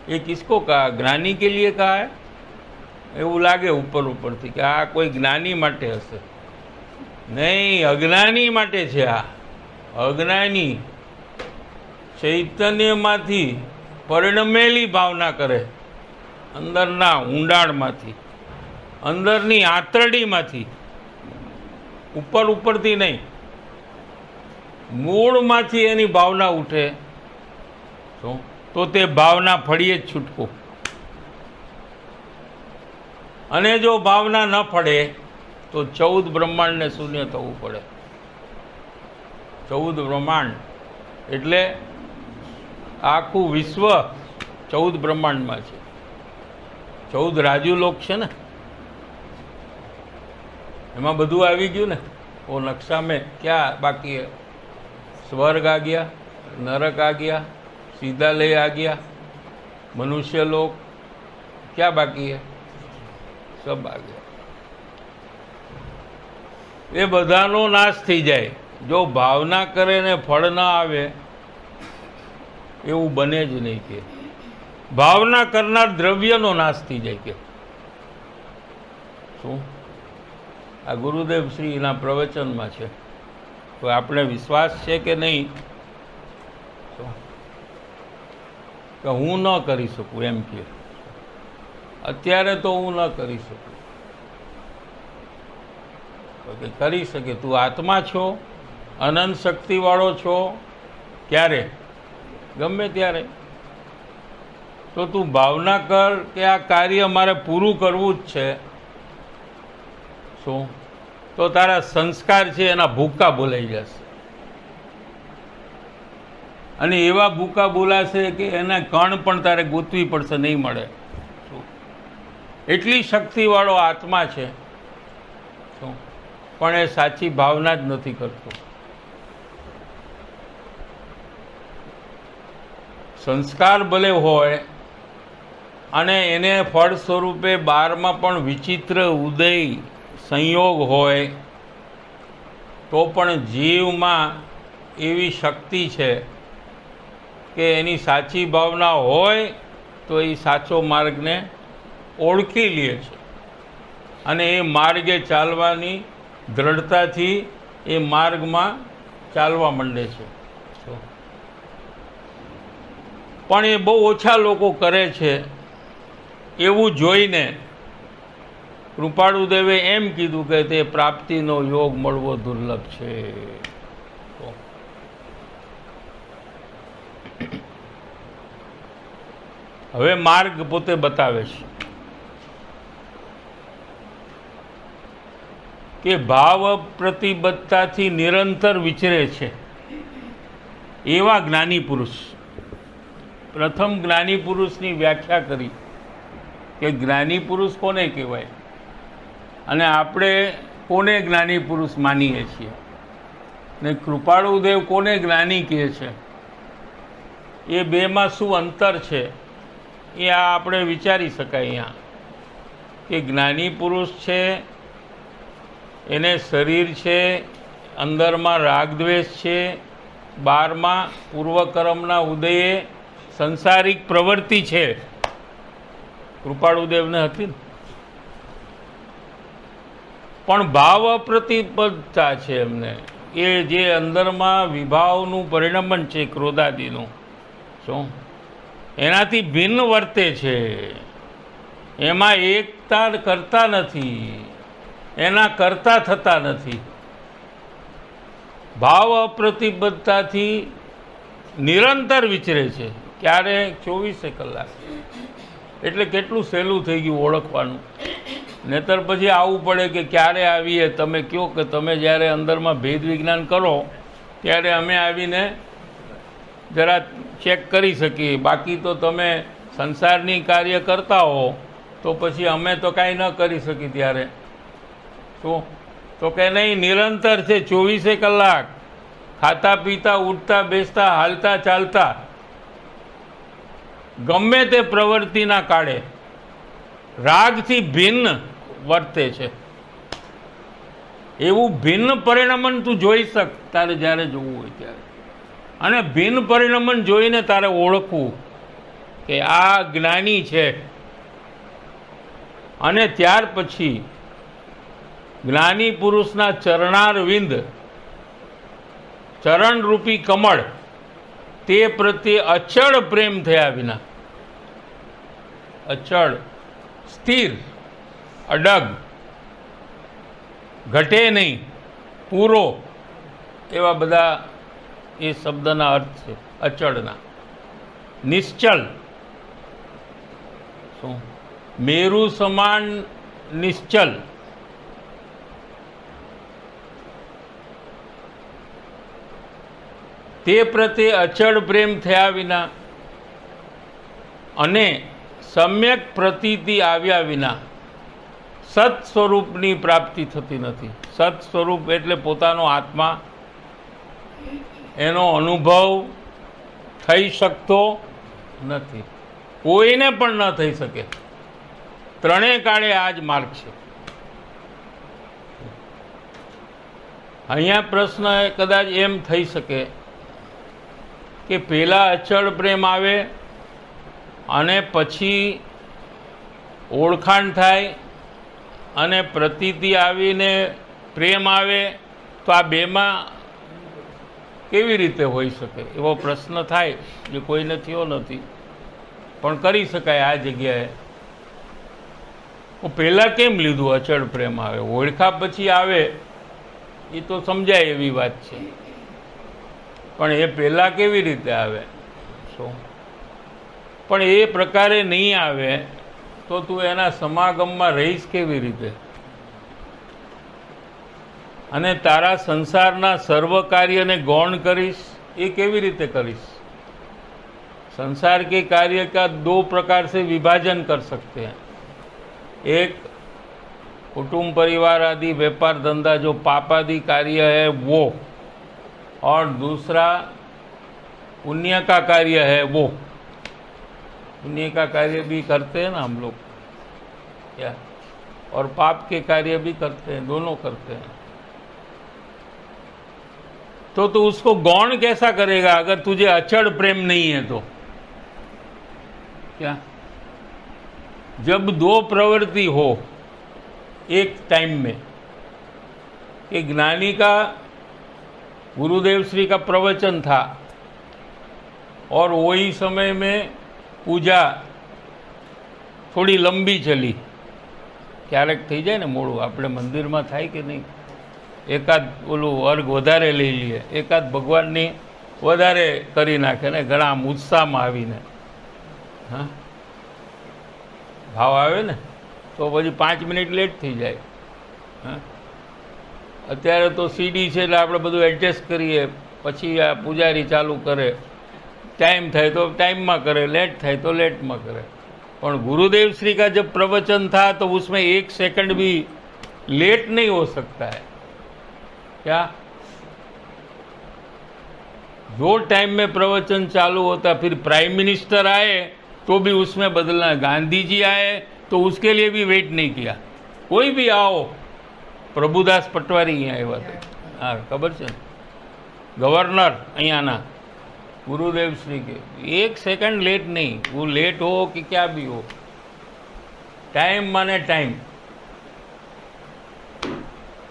ये किसको कहा? ज्ञानी के लिए कहा है? એવું લાગે ઉપર ઉપરથી કે આ કોઈ જ્ઞાની માટે હશે. નહીં, અજ્ઞાની માટે છે. આ અજ્ઞાની ચૈતન્યમાંથી પરિણમેલી ભાવના કરે, અંદરના ઊંડાણમાંથી, અંદરની આંતરડીમાંથી, ઉપર ઉપરથી નહીં, મૂળમાંથી એની ભાવના ઉઠે તો તે ભાવના ફળીએ જ છૂટકો. અને જો ભાવના ન ફળે તો 14 બ્રહ્માંડને શૂન્ય થવું પડે. 14 બ્રહ્માંડ એટલે આખું વિશ્વ 14 બ્રહ્માંડમાં છે. 14 રાજુલોક છે ને, એમાં બધું આવી ગયું ને. वो नक्शा में क्या बाकी है? स्वर्ग आ गया, नरक आ गया, सीधा लय आ गया, मनुष्य लोक, क्या बाकी है? सब आ गया. એ બધાનો નાશ થઈ જાય. જો ભાવના કરે ને ફળ ના આવે એવું બને જ નહીં. કે ભાવના કરનાર દ્રવ્યનો નાશ થઈ જાય. કે શું આ ગુરુદેવ શ્રીના પ્રવચનમાં છે. તો આપણે વિશ્વાસ છે કે નહીં કે હું ન કરી શકું? એમ કે અત્યારે તો હું ન કરી શકું. કે કરી શકે. તું આત્મા છો, અનંત શક્તિવાળો છો. ક્યારે? ગમે ત્યારે. તો તું ભાવના કર કે આ કાર્ય મારે પૂરું કરવું જ છે. શું? તો તારા સંસ્કાર છે એના ભૂકા બોલાઈ જશે. અને એવા ભૂકા બોલાશે કે એના કણ પણ તારે ગોતવી પડશે, નહીં મળે. એટલી શક્તિવાળો આત્મા છે. શું? પણ એ સાચી ભાવના જ નથી કરતો. સંસ્કાર ભલે હોય અને એને ફળ સ્વરૂપે 12માં પણ વિચિત્ર ઉદય સંયોગ હોય, તો પણ જીવમાં એવી શક્તિ છે કે એની સાચી ભાવના હોય તો એ સાચો માર્ગને ઓળખી લે છે અને એ માર્ગે ચાલવાની દ્રઢતાથી એ માર્ગમાં ચાલવા માંડે છે. પણ એ બહુ ઓછા લોકો કરે છે. એવું જોઈને કૃપાળુદેવે એમ કીધું કે તે પ્રાપ્તિનો યોગ મળવો દુર્લભ છે. હવે માર્ગ પોતે બતાવે છે કે ભાવ પ્રતિબદ્ધતાથી નિરંતર વિચરે છે એવા જ્ઞાની પુરુષ. પ્રથમ જ્ઞાની પુરુષની વ્યાખ્યા કરી કે જ્ઞાની પુરુષ કોને કહેવાય અને આપણે કોને જ્ઞાની પુરુષ માનીએ છીએ ને કૃપાળુદેવ કોને જ્ઞાની કહે છે. એ બેમાં શું અંતર છે એ આ આપણે વિચારી શકાય અહીંયા. કે જ્ઞાની પુરુષ છે એને શરીર છે, અંદરમાં રાગદ્વેષ છે, 12માં પૂર્વકર્મના ઉદયે સંસારિક પ્રવૃત્તિ છે. કૃપાળુદેવને હતી ને. પણ ભાવ અપ્રતિબદ્ધતા છે એમને. એ જે અંદરમાં વિભાવનું પરિણમન છે ક્રોધાદિનું, શું એનાથી ભિન્ન વર્તે છે. એમાં એકતા કરતા નથી, એના કરતા થતા નથી. ભાવ અપ્રતિબદ્ધતાથી નિરંતર વિચરે છે. ક્યારે? 24 કલાક. એટલે કેટલું સહેલું થઈ ગયું ઓળખવાનું. નહીતર પછી આવવું પડે કે ક્યારે આવીએ, તમે કહો કે તમે જ્યારે અંદરમાં ભેદ વિજ્ઞાન કરો ત્યારે અમે આવીને જરા ચેક કરી શકીએ. બાકી તો તમે સંસારની કાર્ય કરતા હો તો પછી અમે તો કાંઈ ન કરી શકીએ. ત્યારે શું તો કે નહીં, નિરંતર છે, 24 કલાક ખાતા પીતા ઉઠતા બેસતા હાલતા ચાલતા ગમે તે પ્રવૃત્તિના કાળે રાગથી ભિન્ન વર્તે છે. એવું ભિન્ન પરિણમન તું જોઈ શક તારે જ્યારે જોવું હોય ત્યારે. અને ભિન્ન પરિણમન જોઈને તારે ઓળખવું કે આ જ્ઞાની છે. અને ત્યાર પછી જ્ઞાની પુરુષના ચરણારવિંદ ચરણરૂપી કમળ તે પ્રત્યે અચળ પ્રેમ થયા વિના, અચળ, સ્થિર, અડગ, ઘટે નહીં, પૂરો, એવા બધા એ શબ્દના અર્થ છે અચળના. નિશ્ચલ, શું મેરુ સમાન નિશ્ચલ, તે પ્રત્યે અચળ પ્રેમ થયા વિના અને સમ્યક પ્રતીતિ આવ્યા વિના સત સ્વરૂપની પ્રાપ્તિ થતી નથી. સત સ્વરૂપ એટલે પોતાનો આત્મા, એનો અનુભવ થઈ શકતો નથી, કોઈને પણ ન થઈ શકે. ત્રણેય કાળે આ જ માર્ગ છે. અહીંયા પ્રશ્ન કદાચ એમ થઈ શકે કે પહેલાં અચળ પ્રેમ આવે અને પછી ઓળખાણ થાય અને પ્રતીતિ આવીને પ્રેમ આવે, તો આ બેમાં કેવી રીતે હોઈ શકે? એવો પ્રશ્ન થાય જે કોઈને થયો નથી, પણ કરી શકાય આ જગ્યાએ. હું પહેલાં કેમ લીધું અચળ પ્રેમ આવે? ઓળખા પછી આવે એ તો સમજાય એવી વાત છે, પણ એ પહેલાં કેવી રીતે આવે? શું પણ એ પ્રકારે નહીં આવે તો તું એના સમાગમમાં રહીશ કેવી રીતે? અને તારા સંસારના સર્વ કાર્યને ગૌણ કરીશ એ કેવી રીતે કરીશ? संसार के कार्य का 2 प्रकार से विभाजन कर सकते हैं. एक कुटुंब परिवार आदि व्यापार धंधा जो पापादि कार्य है वो, और दूसरा पुण्य का कार्य है वो. पुण्य का कार्य भी करते हैं ना हम लोग क्या, और पाप के कार्य भी करते हैं, दोनों करते हैं. तो तू उसको गौण कैसा करेगा अगर तुझे अचड़ प्रेम नहीं है तो? क्या जब 2 प्रवृत्ति हो एक टाइम में, कि ज्ञानी का गुरुदेव श्री का प्रवचन था और वही समय में पूजा थोड़ी लंबी चली. क्यारेक थी जाए ने मोड़ू આપણે મંદિરમાં થાય કે નહીં, એકાદ ઓલું વર્ગ વધારે લઈ લઈએ, એકાદ ભગવાનની વધારે કરી નાખે ને ઘણા આમ ઉત્સાહમાં આવીને, હા ભાવ આવે ને તો પછી 5 મિનિટ લેટ થઈ જાય. હા અત્યારે તો સીડી છે એટલે આપણે બધું એડજસ્ટ કરીએ, પછી આ પૂજારી ચાલુ કરે, टाइम થાય तो टाइम में करे, लेट થાય तो लेट में करे. पर गुरुदेव श्री का जब प्रवचन था तो उसमें 1 सेकंड भी लेट नहीं हो सकता है. क्या जो टाइम में प्रवचन चालू होता, फिर प्राइम मिनिस्टर आए तो भी उसमें बदलना, गांधी जी आए तो उसके लिए भी वेट नहीं किया. कोई भी आओ, प्रभुदास पटवारी यहाँ आया था, हाँ खबर है, गवर्नर अहियाना गुरुदेव श्री के, 1 सेकंड लेट नहीं. वो लेट हो कि क्या भी हो, टाइम माने टाइम.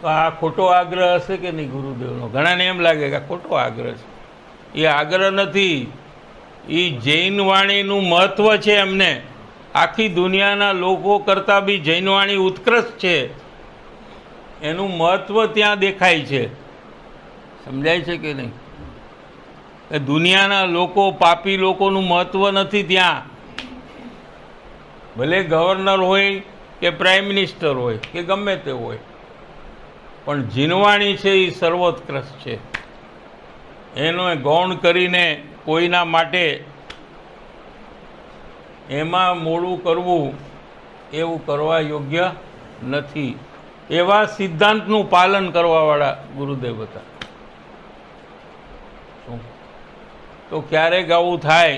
तो आ खोटो आग्रह हशे कि नहीं गुरुदेवनो? घणाने एम लागे कि खोटो आग्रह छे. ये आग्रह नहीं, ये जैन वाणीनु महत्व छे. एमने आखी दुनियाना लोको करता भी जैन वाणी उत्कृष्ट छे, एनु महत्व त्यां देखाय छे. समजाय छे कि नहीं? दुनियाना लोको, पापी लोकोनुं महत्व नथी त्यां. भले गवर्नर होय કે પ્રાઇમ મિનિસ્ટર હોય કે ગમે તે હોય, પણ જીનવાણી છે એ સર્વોત્કૃષ્ટ છે. એનો ગૌણ કરીને કોઈના માટે એમાં મોડું કરવું એવું કરવા યોગ્ય નથી. એવા સિદ્ધાંતનું પાલન કરવાવાળા ગુરુદેવ હતા. તો ક્યારેક આવું થાય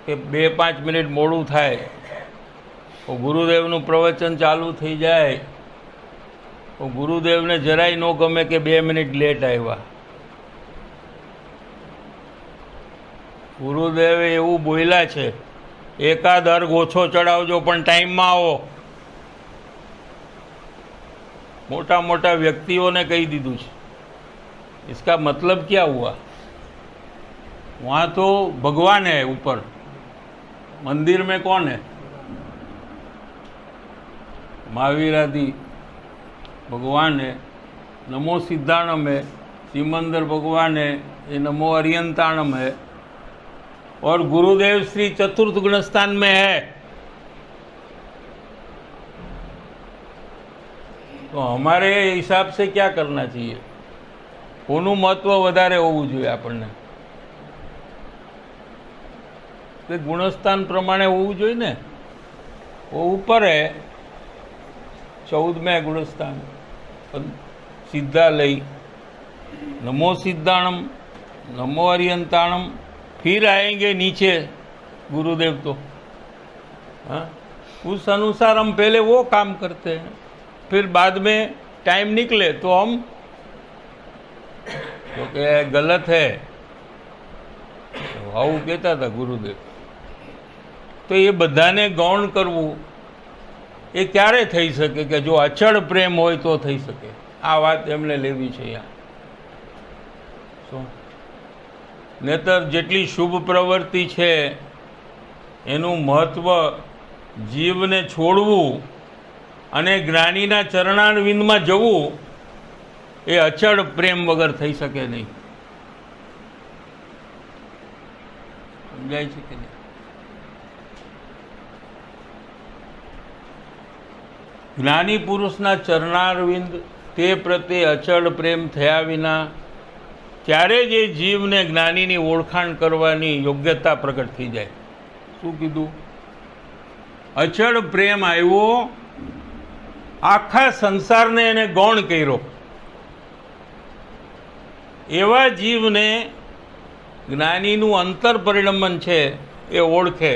કે 2-5 મિનિટ મોડું થાય તો ગુરુદેવનું પ્રવચન ચાલુ થઈ જાય તો ગુરુદેવને જરાય ન ગમે કે 2 મિનિટ લેટ આવ્યા. ગુરુદેવે એવું બોલ્યા છે, એકાદ અર્ઘ ઓછો ચડાવજો પણ ટાઈમમાં આવો. मोटा मोटा व्यक्तियों ने कही दीदू है. इसका मतलब क्या हुआ? वहाँ तो भगवान है ऊपर, मंदिर में कौन है? महावीर आदि भगवान है, नमो सिद्धाणम है, सिमंदर भगवान है, ये नमो अरियंताणम है, और गुरुदेव श्री चतुर्थ गुणस्थान में है. तो हमारे हिसाब से क्या करना चाहिए? કોનું મહત્વ વધારે હોવું જોઈએ? આપણને તે ગુણસ્થાન પ્રમાણે હોવું જોઈએ ને. वो ऊपर है 14वें गुणस्थान सीधा लई नमो सिद्धाणम नमो अरियंताणम, फिर आएंगे नीचे गुरुदेव. तो हाँ, उस अनुसार हम पहले वो काम करते हैं, फिर बाद में टाइम निकले तो हम तो क्या गलत है આવું કહેતા હતા ગુરુદેવ. તો એ બધાને ગૌણ કરવું એ ક્યારે થઈ શકે? કે જો અચળ પ્રેમ હોય તો થઈ શકે. આ વાત એમને લેવી છે અહીંયા. શું નહીતર જેટલી શુભ પ્રવૃત્તિ છે એનું મહત્વ જીવને છોડવું અને જ્ઞાનીના ચરણારવિંદમાં જવું એ અચળ પ્રેમ વગર થઈ શકે નહીં. સમજાય છે કે નહીં? જ્ઞાની પુરુષના ચરણારવિંદ તે પ્રત્યે અચળ પ્રેમ થયા વિના ત્યારે જ એ જીવને જ્ઞાનીની ઓળખાણ કરવાની યોગ્યતા પ્રગટ થઈ જાય. શું કીધું? અચળ પ્રેમ આવ્યો, આખા સંસારને એને ગૌણ કર્યો. એવા જીવને જ્ઞાનીનું અંતર પરિણમન છે એ ઓળખે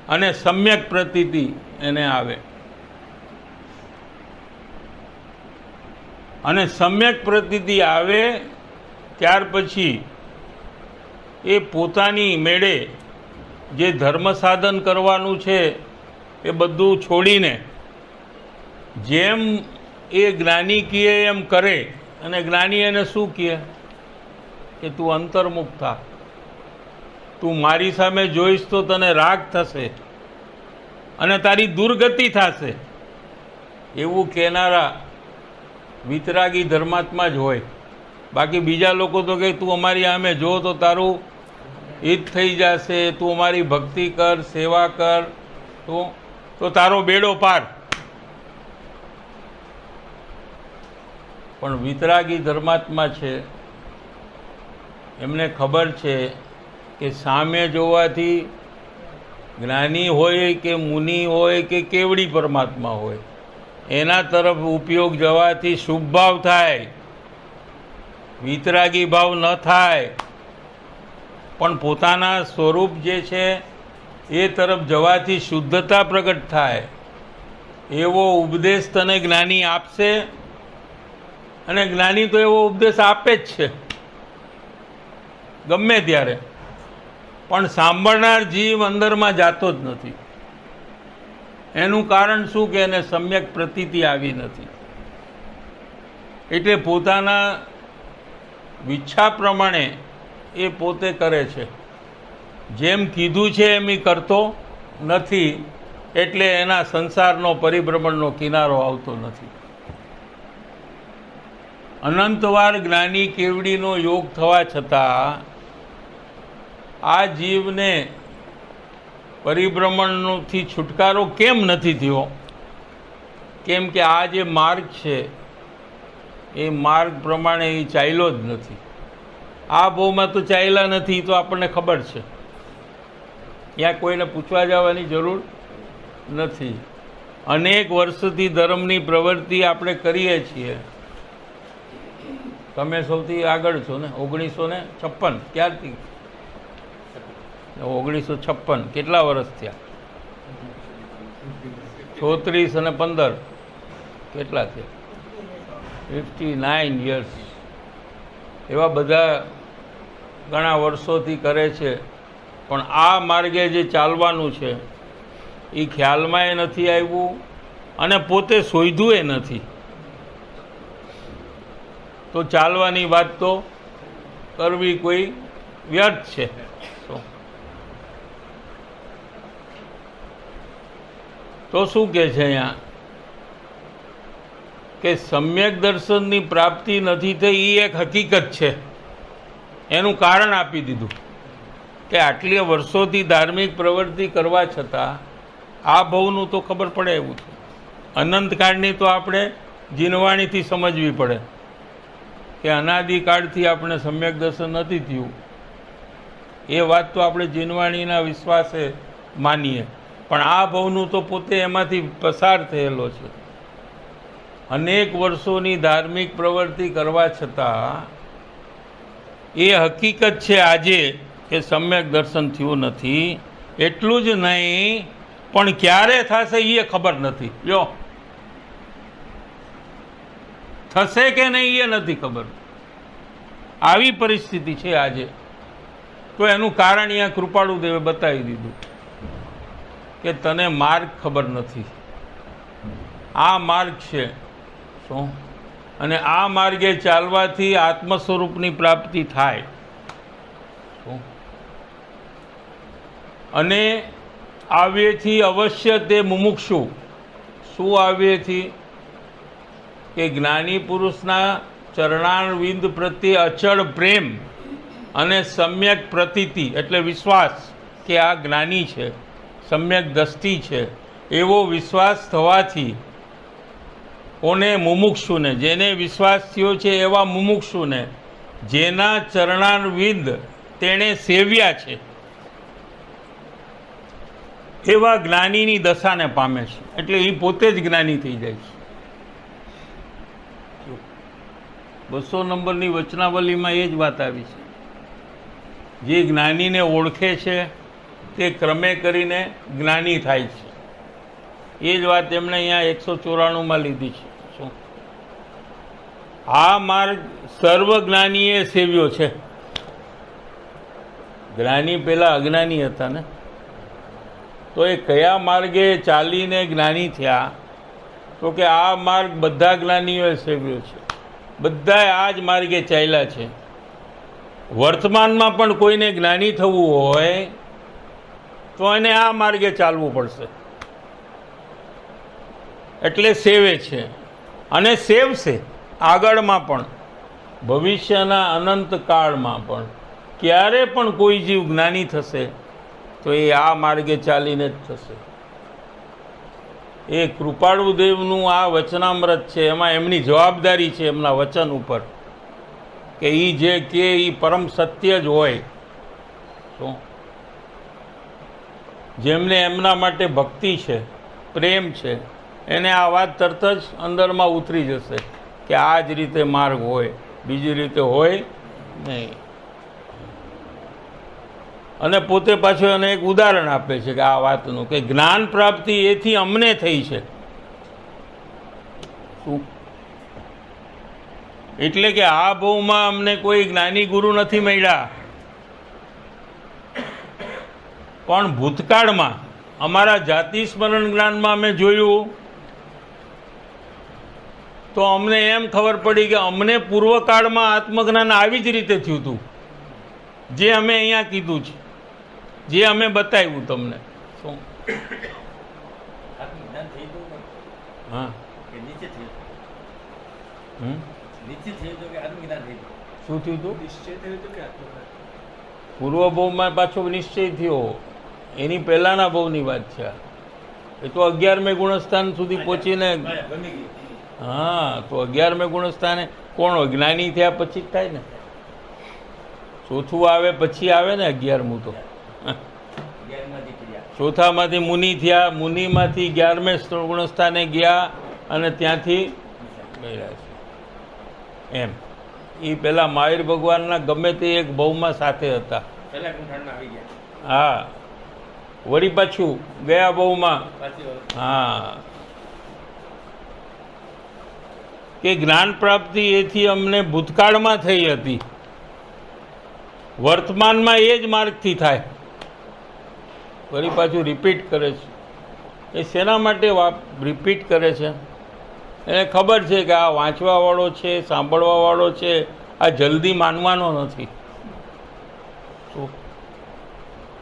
અને સમ્યક પ્રતીતિ એને આવે. અને સમ્યક પ્રતીતિ આવે ત્યાર પછી એ પોતાની મેળે જે ધર્મ સાધન કરવાનું છે એ બધું છોડીને જેમ એ જ્ઞાની કહે એમ કરે. અને જ્ઞાની એને શું કહે કે તું અંતર્મુખ થા, તું મારી સામે જોઈશ તો તને રાગ થશે અને તારી દુર્ગતિ થશે. એવું કહેનારા વિતરાગી ધર્માત્મા જ હોય. બાકી બીજા લોકો તો કહે તું અમારી સામે જો તો તારું હિત થઈ જશે, તું અમારી ભક્તિ કર, સેવા કર, તો તારો બેડો પાર. પણ વિતરાગી ધર્માત્મા છે, એમને ખબર છે કે સામે જોવાથી જ્ઞાની હોય કે મુનિ હોય કે કેવડી પરમાત્મા હોય એના તરફ ઉપયોગ જવાથી શુભ ભાવ થાય, વિતરાગી ભાવ ન થાય. પણ પોતાના સ્વરૂપ જે છે એ તરફ જવાથી શુદ્ધતા પ્રગટ થાય. એવો ઉપદેશ તને જ્ઞાની આપશે, અને જ્ઞાની તો એવો ઉપદેશ આપે જ છે ગમે ત્યારે. પણ સાંભળનાર જીવ અંદરમાં જાતો જ નથી. એનું કારણ શું? કે એને સમ્યક પ્રતીતિ આવી નથી. એટલે પોતાના વિચ્છા પ્રમાણે એ પોતે કરે છે. જેમ કીધું છે એમ એ કરતો નથી. એટલે એના સંસારનો પરિભ્રમણનો કિનારો આવતો નથી. અનંતવાર જ્ઞાની કેવડીનો યોગ થવા છતાં આ જીવને પરિભ્રમણથી છુટકારો કેમ નથી થયો? કેમ કે આ જે માર્ગ છે એ માર્ગ પ્રમાણે એ ચાલ્યો જ નથી. આ ભાવમાં તો ચાલ્યા નથી, તો આપણને ખબર છે. ત્યાં કોઈને પૂછવા જવાની જરૂર નથી. અનેક વર્ષોથી ધર્મની પ્રવૃત્તિ આપણે કરીએ છીએ. તમે સૌથી આગળ છો ને, 1956 ક્યારથી? 1956 કેટલા વર્ષ થયા? 34 અને 15 કેટલા થયા? 59 યર્સ. એવા બધા ઘણા વર્ષોથી કરે છે, પણ આ માર્ગે જે ચાલવાનું છે એ ખ્યાલમાં એ નથી આવ્યું અને પોતે શોધ્યું એ નથી. તો ચાલવાની વાત તો કરવી કોઈ વ્યર્થ છે. તો શું કહે છે અહીંયા કે સમ્યક દર્શનની પ્રાપ્તિ નથી થઈ એ એક હકીકત છે. એનું કારણ આપી દીધું કે આટલી વર્ષોથી ધાર્મિક પ્રવૃત્તિ કરવા છતાં આ ભવનું તો ખબર પડે એવું છે. અનંતકાળની તો આપણે જીનવાણીથી સમજવી પડે કે અનાદિકાળથી આપણે સમ્યક દર્શન નથી થયું. એ વાત તો આપણે જીનવાણીના વિશ્વાસે માનીએ, પણ આ ભવનું તો પોતે એમાંથી પસાર થયેલો છે. અનેક વર્ષોની ધાર્મિક પ્રવૃત્તિ કરવા છતાં એ હકીકત છે આજે કે સમ્યક દર્શન થયું નથી. એટલું જ નહીં, પણ ક્યારે થશે એ ખબર નથી. લ્યો, થશે કે નહીં એ નથી ખબર. આવી પરિસ્થિતિ છે આજે. તો એનું કારણ અહીંયા કૃપાળુ દેવે બતાવી દીધું કે તને માર્ગ ખબર નથી. આ માર્ગ છે શું? અને આ માર્ગે ચાલવાથી આત્મ સ્વરૂપની પ્રાપ્તિ થાય. અને આવ્યેથી અવશ્ય તે મુમુક્ષુ. શું આવ્યેથી? કે જ્ઞાની પુરુષના ચરણારવિંદ પ્રત્યે અચળ પ્રેમ અને સમ્યક પ્રતીતિ એટલે વિશ્વાસ કે આ જ્ઞાની છે, સમ્યક દ્રષ્ટિ છે, એવો વિશ્વાસ થવાથી કોને? મુમુક્ષુને. જેને વિશ્વાસ થયો છે એવા મુમુક્ષુને, જેના ચરણારવિંદ તેણે સેવ્યા છે, એવા જ્ઞાનીની દશાને પામે છે. એટલે એ પોતે જ જ્ઞાની થઈ જાય છે. 200 નંબરની વચનાવલીમાં એ જ વાત આવી છે. જે જ્ઞાનીને ઓળખે છે તે ક્રમે કરીને જ્ઞાની થાય છે. એ જ વાત એમણે અહીંયા 194માં લીધી છે. શું? આ માર્ગ સર્વ જ્ઞાનીએ સેવ્યો છે. જ્ઞાની પહેલા અજ્ઞાની હતા ને, તો એ કયા માર્ગે ચાલીને જ્ઞાની થયા? તો કે આ માર્ગ બધા જ્ઞાનીઓએ સેવ્યો છે. બધાએ આ જ માર્ગે ચાલ્યા છે. વર્તમાનમાં પણ કોઈને જ્ઞાની થવું હોય તો એને આ માર્ગે ચાલવું પડશે. એટલે સેવે છે અને સેવશે આગળમાં પણ, ભવિષ્યના અનંત કાળમાં પણ. ક્યારે પણ કોઈ જીવ જ્ઞાની થશે તો એ આ માર્ગે ચાલીને જ થશે. એ કૃપાળુ દેવનું આ વચનામૃત છે, એમાં એમની જવાબદારી છે એમના વચન ઉપર કે એ જે કે એ પરમ સત્ય જ હોય. શું? જેમને એમના માટે ભક્તિ છે, પ્રેમ છે, એને આ વાત તરત જ અંદરમાં ઉતરી જશે કે આ જ રીતે માર્ગ હોય, બીજી રીતે હોય નહીં. અને પોતે પાછું એને એક ઉદાહરણ આપે છે કે આ વાતનું કે જ્ઞાન પ્રાપ્તિ એથી અમને થઈ છે. શું? એટલે કે આ ભવમાં અમને કોઈ જ્ઞાની ગુરુ નથી મળ્યા, પણ ભૂતકાળમાં અમારા જાતિ સ્મરણ જ્ઞાનમાં અમે જોયું તો અમને એમ ખબર પડી કે અમને પૂર્વકાળમાં આત્મજ્ઞાન આવી જ રીતે થયું હતું, જે અમે અહીંયા કીધું છે, જે અમે બતાવ્યું તમને. શું? હા, શું થયું હતું? પૂર્વ ભવમાં પાછો નિશ્ચય થયો એની પહેલાંના બહુની વાત છે આ. એ તો 11મે ગુણસ્થાન સુધી પહોંચીને, હા, તો 11મે ગુણસ્થાને કોણ જ્ઞાની થયા પછી જ થાય ને. ચોથું આવે પછી આવે ને 11મું તો. ચોથામાંથી મુનિ થયા, મુનિમાંથી 11મે ગુણસ્થાને ગયા અને ત્યાંથી મળ્યા છે એમ. એ પેલા મહાવીર ભગવાનના ગમે તે એક બહુમાં સાથે હતા. હા, વળી પાછું ગયા બહુમાં. હા, કે જ્ઞાન પ્રાપ્તિ એથી અમને ભૂતકાળમાં થઈ હતી, વર્તમાનમાં એ જ માર્ગથી થાય. વળી પાછું રિપીટ કરે છે. એ શેના માટે રિપીટ કરે છે? એને ખબર છે કે આ વાંચવાવાળો છે, સાંભળવાવાળો છે, આ જલ્દી માનવાનો નથી. શું?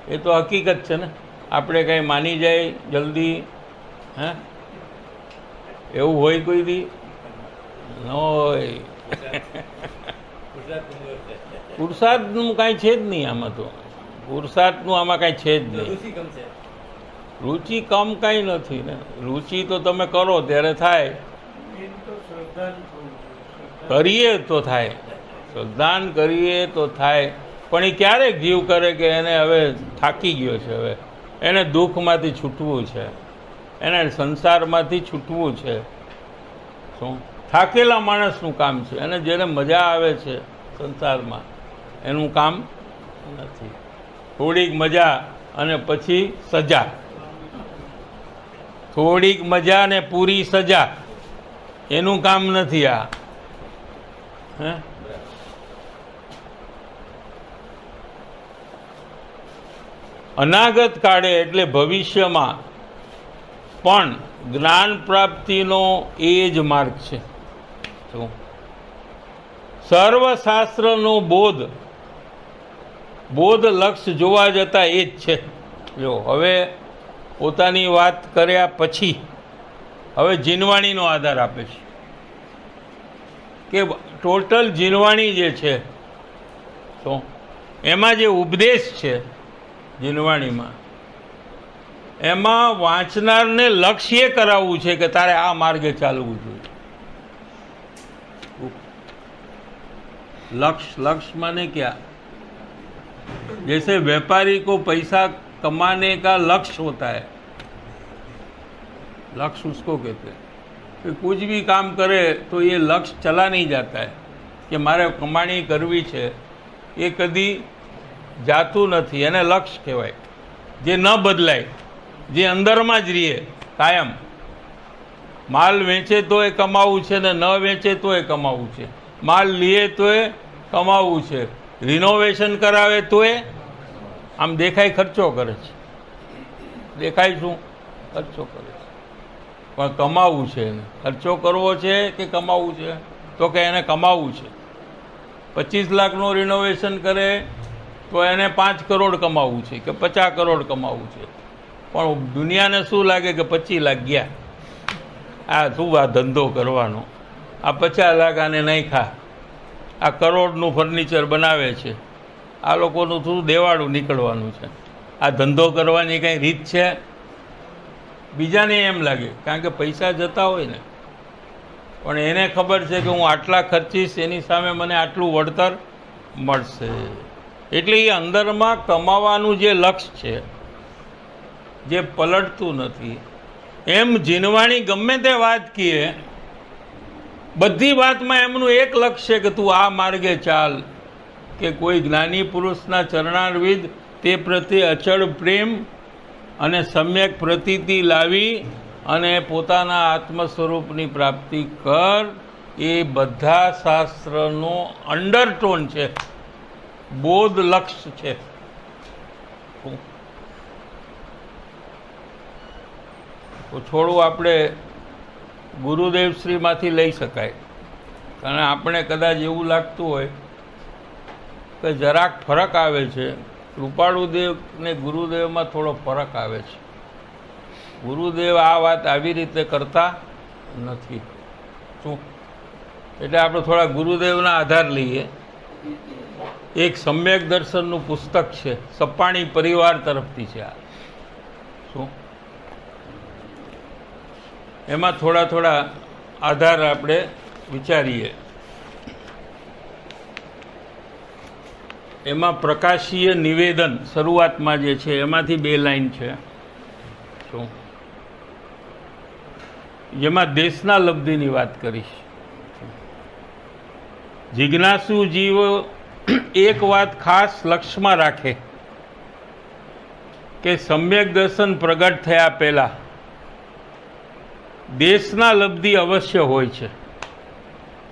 એ તો હકીકત છે ને. આપણે કંઈ માની જાય જલ્દી? હે, એવું હોય કોઈ દી? ન હોય. પુરુષાર્થનું કાંઈ છે જ નહીં આમાં. તો પુરુષાર્થનું આમાં કાંઈ છે જ નહીં. રુચિ કમ કાંઈ નથી ને. રુચિ તો તમે કરો ત્યારે થાય, કરીએ તો થાય, શ્રદ્ધાન કરીએ તો થાય. પણ એ ક્યારેક જીવ કરે કે એને હવે થાકી ગયો છે, હવે એને દુઃખમાંથી છૂટવું છે, એને સંસારમાંથી છૂટવું છે. શું? થાકેલા માણસનું કામ છે. અને જેને મજા આવે છે સંસારમાં એનું કામ નથી. થોડીક મજા અને પછી સજા, થોડીક મજા ને પૂરી સજા, એનું કામ નથી આ. હે, અનાગત કાળે એટલે ભવિષ્યમાં પણ જ્ઞાન પ્રાપ્તિનો એ જ માર્ગ છે. સર્વશાસ્ત્રનો બોધ લક્ષ જોવા જતા એ જ છે. જો હવે પોતાની વાત કર્યા પછી હવે જીનવાણીનો આધાર આપે છે કે ટોટલ જીનવાણી જે છે તો એમાં જે ઉપદેશ છે જીનવાણીમાં, એમાં વાંચનારને લક્ષ્ય કરાવવું છે કે તારે આ માર્ગે ચાલવું જોઈએ. लक्ष्य माने क्या? जैसे व्यापारी को पैसा कमाने का लक्ष्य होता है, लक्ष्य उसको कहते हैं कि कुछ भी काम करे तो ये लक्ष्य चला नहीं जाता है कि मारे कमाणी करवी છે, એ કદી જાતું નથી. એને લક્ષ્ય કહેવાય જે ન બદલાય, જે અંદરમાં જ રહે કાયમ. માલ વેચે તો એ કમાવું છે ને ન વેચે તો એ કમાવું છે. માલ લે તો એ કમાવું છે, રિનોવેશન કરાવે તો એ આમ દેખાય ખર્ચો કરે છે, દેખાય શું ખર્ચો કરે છે, પણ કમાવું છે. એને ખર્ચો કરવો છે કે કમાવું છે? તો કે એને કમાવું છે. 25 લાખનું રિનોવેશન કરે તો એને 5 કરોડ કમાવું છે કે 50 કરોડ કમાવું છે. પણ દુનિયાને શું લાગે કે 25 લાખ ગયા, આ શું આ ધંધો કરવાનો, આ 50 લાખ આને નહીં ખા, આ કરોડનું ફર્નિચર બનાવે છે, આ લોકોનું શું દેવાળું નીકળવાનું છે, આ ધંધો કરવાની કંઈ રીત છે? બીજાને એમ લાગે કારણ કે પૈસા જતા હોય ને, પણ એને ખબર છે કે હું આટલા ખર્ચીશ એની સામે મને આટલું વળતર મળશે. એટલે એ અંદરમાં કમાવાનું જે લક્ષ્ય છે જે પલટતું નથી. એમ જીનવાણી ગમે તે વાત કીએ, બધી વાતમાં એમનું એક લક્ષ્ય કે તું આ માર્ગે ચાલ, કે કોઈ જ્ઞાની પુરુષના ચરણારવિંદ તે પ્રત્યે અચળ પ્રેમ અને સમ્યક પ્રતીતિ લાવી અને પોતાના આત્મ સ્વરૂપની પ્રાપ્તિ કર. એ બધા શાસ્ત્રનો અંડરટોન છે, બોધ લક્ષ્ય છે. તો થોડું આપણે ગુરુદેવશ્રીમાંથી લઈ શકાય, કારણ આપણે કદાચ એવું લાગતું હોય કે જરાક ફરક આવે છે. કૃપાળુદેવ ને ગુરુદેવમાં થોડો ફરક આવે છે. ગુરુદેવ આ વાત આવી રીતે કરતા નથી. શું? એટલે આપણે થોડા ગુરુદેવના આધાર લઈએ. એક સમ્યક દર્શનનું પુસ્તક છે, સપ્પાણી પરિવાર તરફથી છે. આ શું એમાં થોડા થોડા આધાર આપણે વિચારીએ. એમાં પ્રકાશીય નિવેદન શરૂઆતમાં જે છે એમાંથી 2 લાઈન છે શું જેમાં દેશના લબ્ધિની વાત કરીશ. જિજ્ઞાસુ જીવ એક વાત ખાસ લક્ષ્યમાં રાખે કે સમ્યક દર્શન પ્રગટ થયા પહેલાં દેશના લબ્ધિ અવશ્ય હોય છે.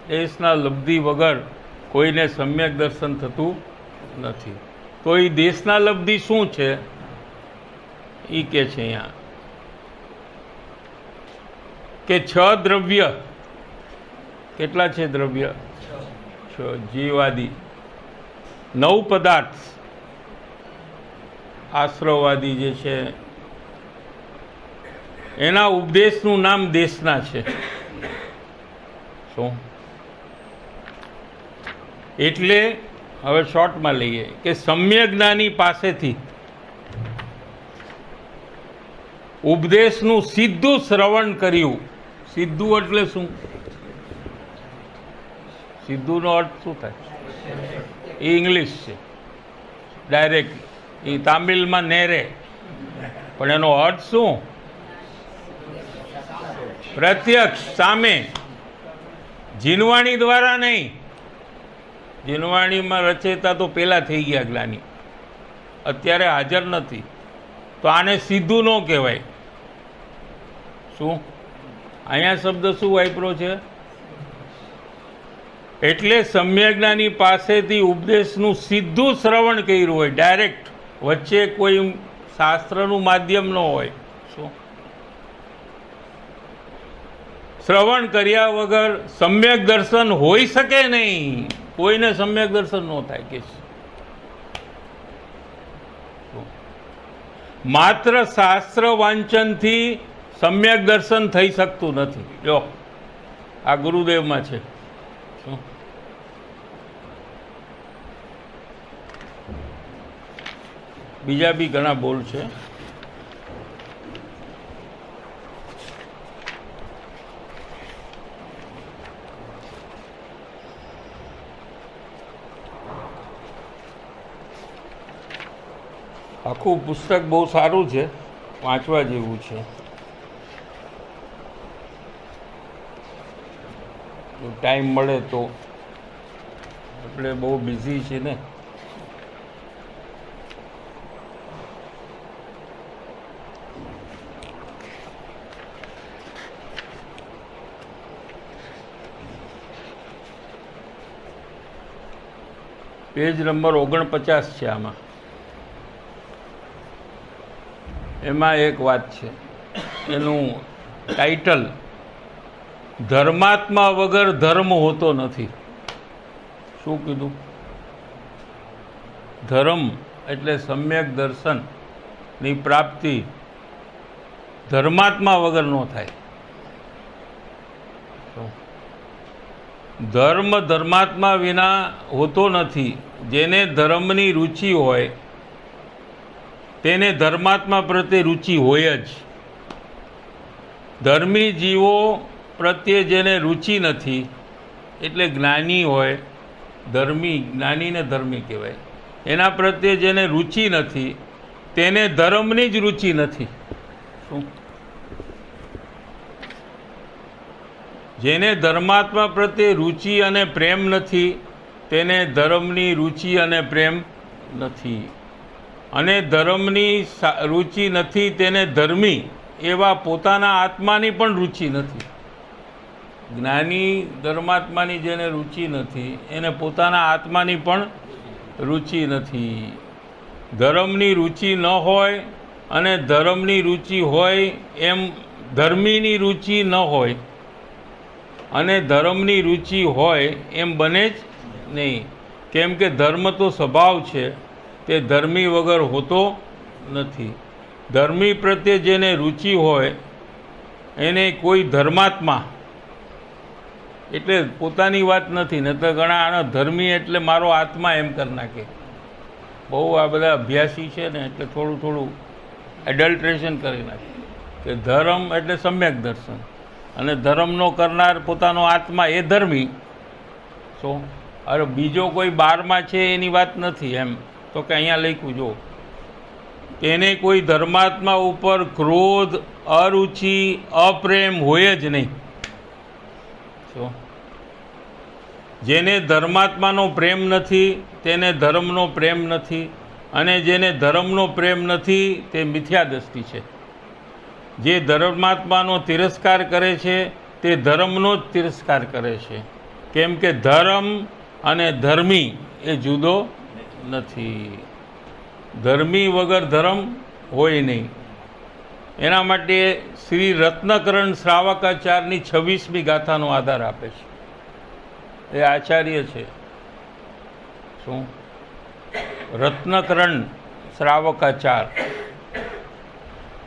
દેશના લબ્ધિ વગર કોઈને સમ્યક દર્શન થતું નથી. તો એ દેશના લબ્ધિ શું છે એ કે છે અહીંયા કે 6 દ્રવ્ય. કેટલા છે દ્રવ્ય? 6 જીવાદી, 9 પદાર્થ આશ્રવવાદી જે છે એના ઉપદેશનું નામ દેશના છે. શું એટલે હવે શોર્ટમાં લઈએ કે સમ્યક જ્ઞાની પાસેથી ઉપદેશનું સીધું શ્રવણ કર્યું. સીધું એટલે શું? સીધુંનો અર્થ શું થાય? એ ઇંગ્લિશ છે. ડાયરેક્ટ એ તામિલમાં નેરે, પણ એનો અર્થ શું? પ્રત્યક્ષ, સામે. જીનવાણી દ્વારા નહીં. જીનવાણીમાં રચેતા તો પહેલાં થઈ ગયા જ્ઞાની, અત્યારે હાજર નથી, તો આને સીધું ન કહેવાય. શું અહીંયા શબ્દ શું વાપરો છે? એટલે સમ્યક જ્ઞાની પાસેથી ઉપદેશનું સીધું શ્રવણ કર્યું હોય, ડાયરેક્ટ, વચ્ચે કોઈ શાસ્ત્રનું માધ્યમ ન હોય. શું શ્રવણ કર્યા વગર સમ્યક દર્શન હોઈ શકે નહીં. કોઈને સમ્યક દર્શન ન થાય કે માત્ર શાસ્ત્ર વાંચનથી સમ્યક દર્શન થઈ શકતું નથી. જો આ ગુરુદેવમાં છે. શું બીજા બી ઘણા બોલ છે. આખું પુસ્તક બહુ સારું છે, વાંચવા જેવું છે. ટાઈમ મળે તો, આપણે બહુ બિઝી છે ને. પેજ નંબર 49 છે આમાં. એમાં એક વાત છે, એનું ટાઇટલ ધર્માત્મા વગર ધર્મ હોતો નથી. શું કીધું? ધર્મ એટલે સમ્યક દર્શનની પ્રાપ્તિ ધર્માત્મા વગર ન થાય. ધર્મ ધર્માત્મા વિના હોતો નથી. જેને ધર્મની રુચિ હોય તેને ધર્માત્મા પ્રત્યે રુચિ હોય જ. ધર્મી જીવો પ્રત્યે જેને રુચિ નથી, એટલે જ્ઞાની હોય, ધર્મી, જ્ઞાનીને ધર્મી કહેવાય, એના પ્રત્યે જેને રુચિ નથી તેને ધર્મની જ રુચિ નથી. શું? જેને ધર્માત્મા પ્રત્યે રુચિ અને પ્રેમ નથી તેને ધર્મની રુચિ અને પ્રેમ નથી. અને ધર્મની રુચિ નથી તેને ધર્મી એવા પોતાના આત્માની પણ રુચિ નથી. જ્ઞાની ધર્માત્માની જેને રુચિ નથી એને પોતાના આત્માની પણ રુચિ નથી. ધર્મની રુચિ ન હોય અને ધર્મની રુચિ હોય એમ ધર્મીની રુચિ ન હોય અને ધર્મની રુચિ હોય એમ બને જ નહીં. કેમ કે ધર્મ તો સ્વભાવ છે, તે ધર્મી વગર હોતો નથી. ધર્મી પ્રત્યે જેને રુચિ હોય એને કોઈ ધર્માત્મા, એટલે પોતાની વાત નથી, ન તો ઘણા આનો ધર્મી એટલે મારો આત્મા એમ કરી નાખે. બહુ આ બધા અભ્યાસી છે ને એટલે થોડું થોડું એડલ્ટ્રેશન કરી નાખે કે ધર્મ એટલે સમ્યક દર્શન, અને ધર્મનો કરનાર પોતાનો આત્મા એ ધર્મી. શું અરે બીજો કોઈ બારમાં છે એની વાત નથી એમ, તો કે અહીંયા લખ્યું જો એને કોઈ ધર્માત્મા ઉપર ક્રોધ, અરુચિ, અપ્રેમ હોય જ નહીં. શું જેને ધર્માત્માનો પ્રેમ નથી તેને ધર્મનો પ્રેમ નથી, અને જેને ધર્મનો પ્રેમ નથી તે મિથ્યા દ્રષ્ટિ છે. જે ધર્માત્માનો તિરસ્કાર કરે છે તે ધર્મનો જ તિરસ્કાર કરે છે, કેમ કે ધર્મ અને ધર્મી એ જુદો નથી. ધર્મી વગર ધર્મ હોય નહીં. એના માટે શ્રી રત્નકરણ શ્રાવકાચાર્યની 26મી ગાથાનો આધાર આપે છે. એ આચાર્ય છે. શું રત્નકરણ શ્રાવકાચાર,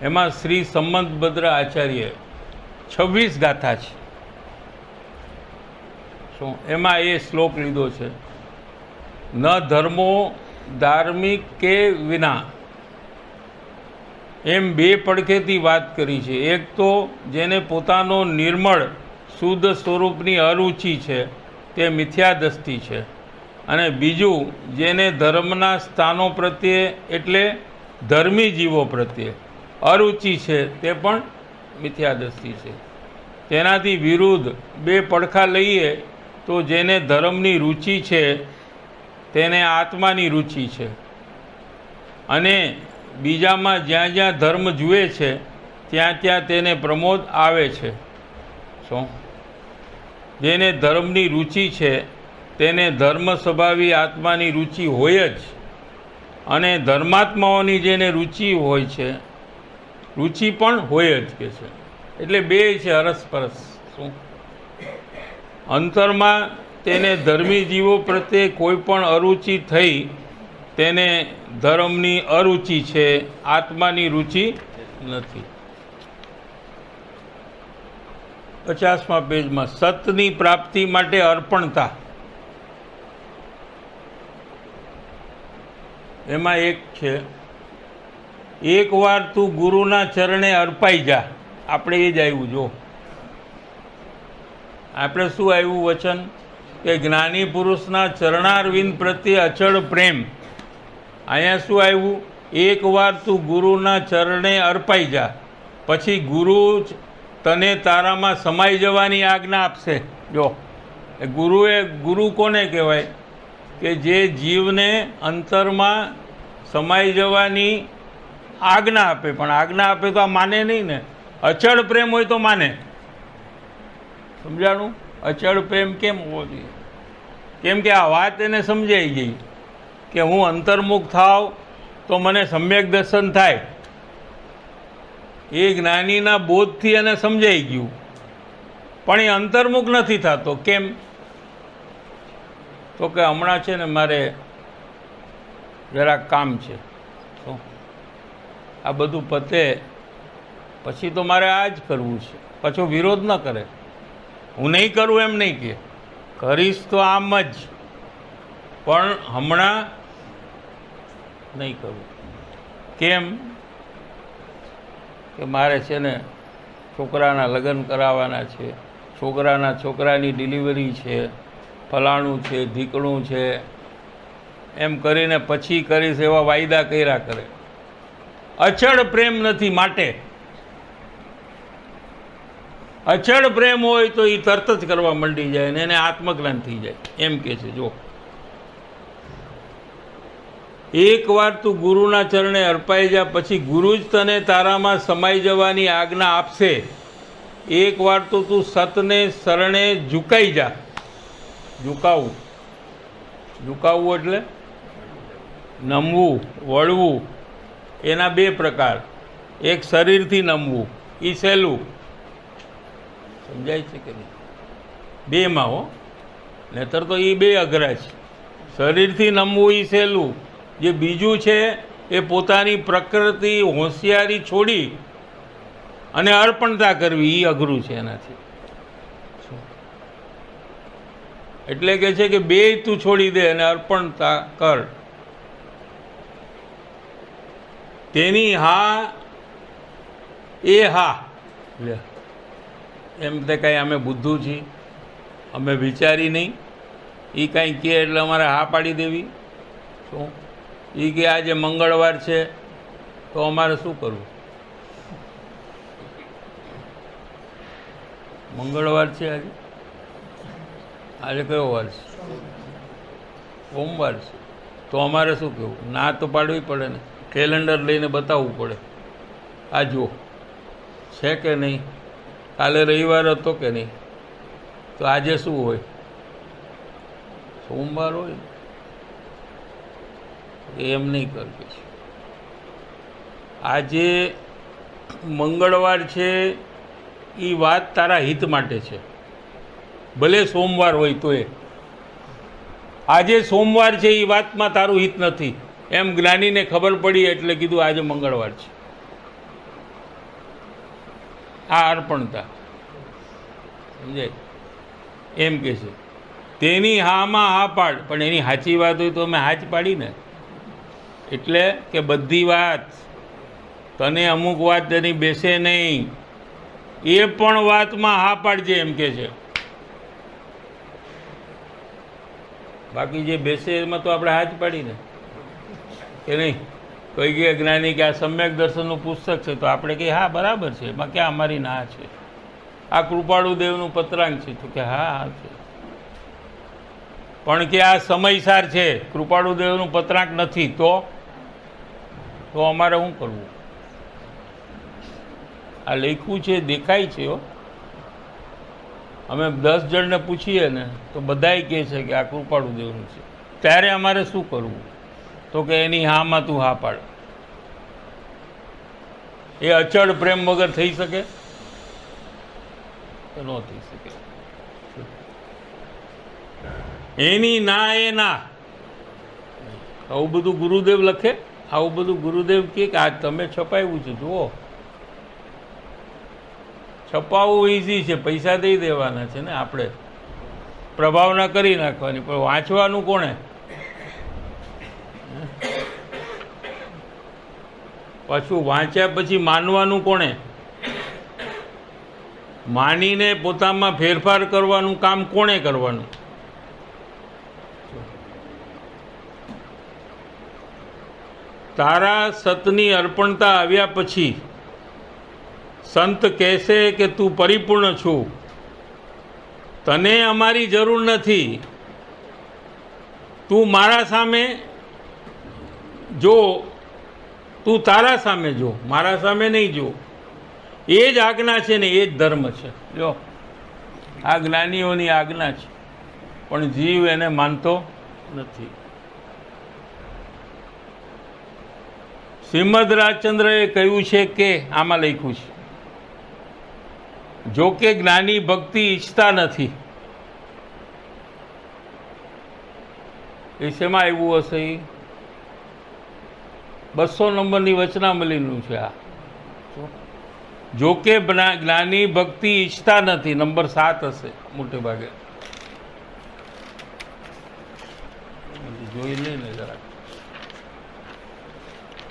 એમાં શ્રી સંમતભદ્ર આચાર્ય 26 ગાથા છે. શું એમાં એ શ્લોક લીધો છે, ન ધર્મો ધાર્મિક કે વિના, એમ બે પડખેથી વાત કરી છે. એક તો જેને પોતાનો નિર્મળ શુદ્ધ સ્વરૂપની અરુચિ છે તે મિથ્યા દ્રષ્ટિ છે, અને બીજું જેને ધર્મના સ્થાનો પ્રત્યે એટલે ધર્મી જીવો પ્રત્યે અરુચિ છે તે પણ મિથ્યા દ્રષ્ટિ છે. તેનાથી વિરુદ્ધ બે પડખા લઈએ તો જેને ધર્મની રુચિ છે તેને આત્માની રુચિ છે, અને બીજામાં જ્યાં જ્યાં ધર્મ જુએ છે ત્યાં ત્યાં તેને પ્રમોદ આવે છે. શું જેને ધર્મની રુચિ છે તેને ધર્મ સ્વભાવી આત્માની રુચિ હોય જ, અને ધર્માત્માઓની જેને રુચિ હોય છે રુચિ પણ હોય જ કે છે. એટલે બે છે અરસપરસ. શું અંતરમાં તેને ધર્મી જીવો પ્રત્યે કોઈ પણ અરુચિ થઈ તેને ધર્મની અરુચિ છે, આત્માની રુચિ નથી. 50મા પેજમાં સતની પ્રાપ્તિ માટે અર્પણતા, એમાં એક છે, એકવાર તું ગુરુના ચરણે અર્પાઈ જા. આપણે એ જ આવ્યું. જો આપણે શું આવ્યું વચન કે જ્ઞાની પુરુષના ચરણારવિંદ પ્રત્યે અચળ પ્રેમ. અહીંયા શું આવ્યું, એકવાર તું ગુરુના ચરણે અર્પાઈ જા, પછી ગુરુ જ તને તારામાં સમાઈ જવાની આજ્ઞા આપશે. જો ગુરુ કોને કહેવાય કે જે જીવને અંતરમાં સમાઈ જવાની આજ્ઞા આપે. પણ આજ્ઞા આપે તો આ માને નહીં ને. અચળ પ્રેમ હોય તો માને. સમજાણું? અચળ પ્રેમ કેમ હોવો જોઈએ? કેમ કે આ વાત એને સમજાઈ ગઈ કે હું અંતર્મુખ થાવ તો મને સમ્યક દર્શન થાય. એ જ્ઞાનીના બોધથી એને સમજાઈ ગયું, પણ એ અંતર્મુખ નથી થતો. કેમ? તો કે હમણાં છે ને મારે જરાક કામ છે, આ બધું પતે પછી તો મારે આ જ કરવું છે. પાછો વિરોધ ન કરે. હું નહીં કરું એમ નહીં કે, કરીશ તો આમ જ, પણ હમણાં નહીં કરું. કેમ? કે મારે છે ને છોકરાના લગ્ન કરાવવાના છે, છોકરાની ડિલિવરી છે, ફલાણું છે, ઢીકણું છે, એમ કરીને પછી કરીશ એવા વાયદા કર્યા કરે. અચળ પ્રેમ નથી. માટે અચળ પ્રેમ હોય તો એ તરત જ કરવા માંડી જાય ને એને આત્મજ્ઞાન થઈ જાય. એમ કે છે જો એકવાર તું ગુરુના ચરણે અર્પાઈ જા, પછી ગુરુ જ તને તારામાં સમાઈ જવાની આજ્ઞા આપશે. એકવાર તો તું સતને શરણે ઝુકાઈ જા. ઝુકાવવું એટલે નમવું, વળવું. એના બે પ્રકાર. એક શરીરથી નમવું, એ સહેલું. સમજાય છે કે નહીં? બેમાં હો, નહીતર તો એ બે અઘરા છે. શરીરથી નમવું એ સહેલું. જે બીજું છે એ પોતાની પ્રકૃતિ હોશિયારી છોડી અને અર્પણતા કરવી, એ અઘરું છે એનાથી. એટલે કે છે કે બે તું છોડી દે અને અર્પણતા કર. તેની હા એ હા લે એમ તે કાંઈ અમે બુદ્ધુ છીએ, અમે વિચારી નહીં, એ કાંઈ કહે એટલે અમારે હા પાડી દેવી? શું એ કે આજે મંગળવાર છે તો અમારે શું કરવું? મંગળવાર છે આજે? આજે કયો વાર છે? સોમવાર છે. તો અમારે શું કહેવું? ના તો પાડવી પડે ને, કેલેન્ડર લઈને બતાવવું પડે. આ જુઓ છે કે નહીં, કાલે રવિવાર હતો કે નહીં, તો આજે શું હોય? સોમવાર હોય. એમ નહીં કરવી. આજે મંગળવાર છે એ વાત તારા હિત માટે છે, ભલે સોમવાર હોય તો. આજે સોમવાર છે એ વાતમાં તારું હિત નથી, એમ જ્ઞાનીને ખબર પડી એટલે કીધું આજે મંગળવાર છે. આ અર્પણતા સમજાય? એમ કે છે તેની હામાં હા પાડ, પણ એની સાચી વાત હોય તો અમે હાચ પાડી ને. એટલે કે બધી વાત તને અમુક વાત તેની બેસે નહીં, એ પણ વાતમાં હા પાડજે એમ કે છે. બાકી જે બેસે એમાં તો આપણે હાથ પાડીને કે નહીં. કોઈ કે જ્ઞાની કે આ સમ્યક દર્શનનું પુસ્તક છે તો આપણે કહીએ હા બરાબર છે, એમાં ક્યાં અમારી ના છે? આ કૃપાળુ દેવનું પત્રાંગ છે તો કે હા હા છે, પણ કે આ સમયસાર છે, કૃપાળુ દેવનું પત્રાંક નથી તો અમારે શું કરવું? આ લખ્યું છે દેખાય છે હો. અમે 10 જણને પૂછીએ ને તો બધાય કહે છે કે આ કૃપાળુ દેવનું છે. ત્યારે અમારે શું કરવું? તો કે એની હામાં તું હા પાડ. એ અચળ પ્રેમ વગર થઈ શકે? ન થઈ શકે. એની ના એ ના. આવું બધું ગુરુદેવ લખે, આવું બધું ગુરુદેવ કે આ તમે છપાવ્યું છે જુઓ. છપાવવું ઇઝી છે, પૈસા દઈ દેવાના છે ને, આપણે પ્રભાવના કરી નાખવાની, પણ વાંચવાનું કોણે? પાછું વાંચ્યા પછી માનવાનું કોણે? માનીને પોતામાં ફેરફાર કરવાનું કામ કોણે કરવાનું? તારા સતની અર્પણતા આવ્યા પછી સંત કહેશે કે તું પરિપૂર્ણ છું, તને અમારી જરૂર નથી, તું મારા સામે જો, તું તારા સામે જો, મારા સામે નહીં જો. એ જ આજ્ઞા છે ને એ જ ધર્મ છે. જો આ જ્ઞાનીઓની આજ્ઞા છે, પણ જીવ એને માનતો નથી. શ્રીમદ રાજચંદ્રએ કહ્યું છે કે આમાં લખ્યું છે, જો કે જ્ઞાની ભક્તિ ઈચ્છતા નથી. એ શેમાં આવ્યું હશે? 200 નંબરની વચનામલીનું છે આ. જો કે જ્ઞાની ભક્તિ ઈચ્છતા નથી, નંબર 7 હશે મોટે ભાગે. જોઈ લઈને જરા,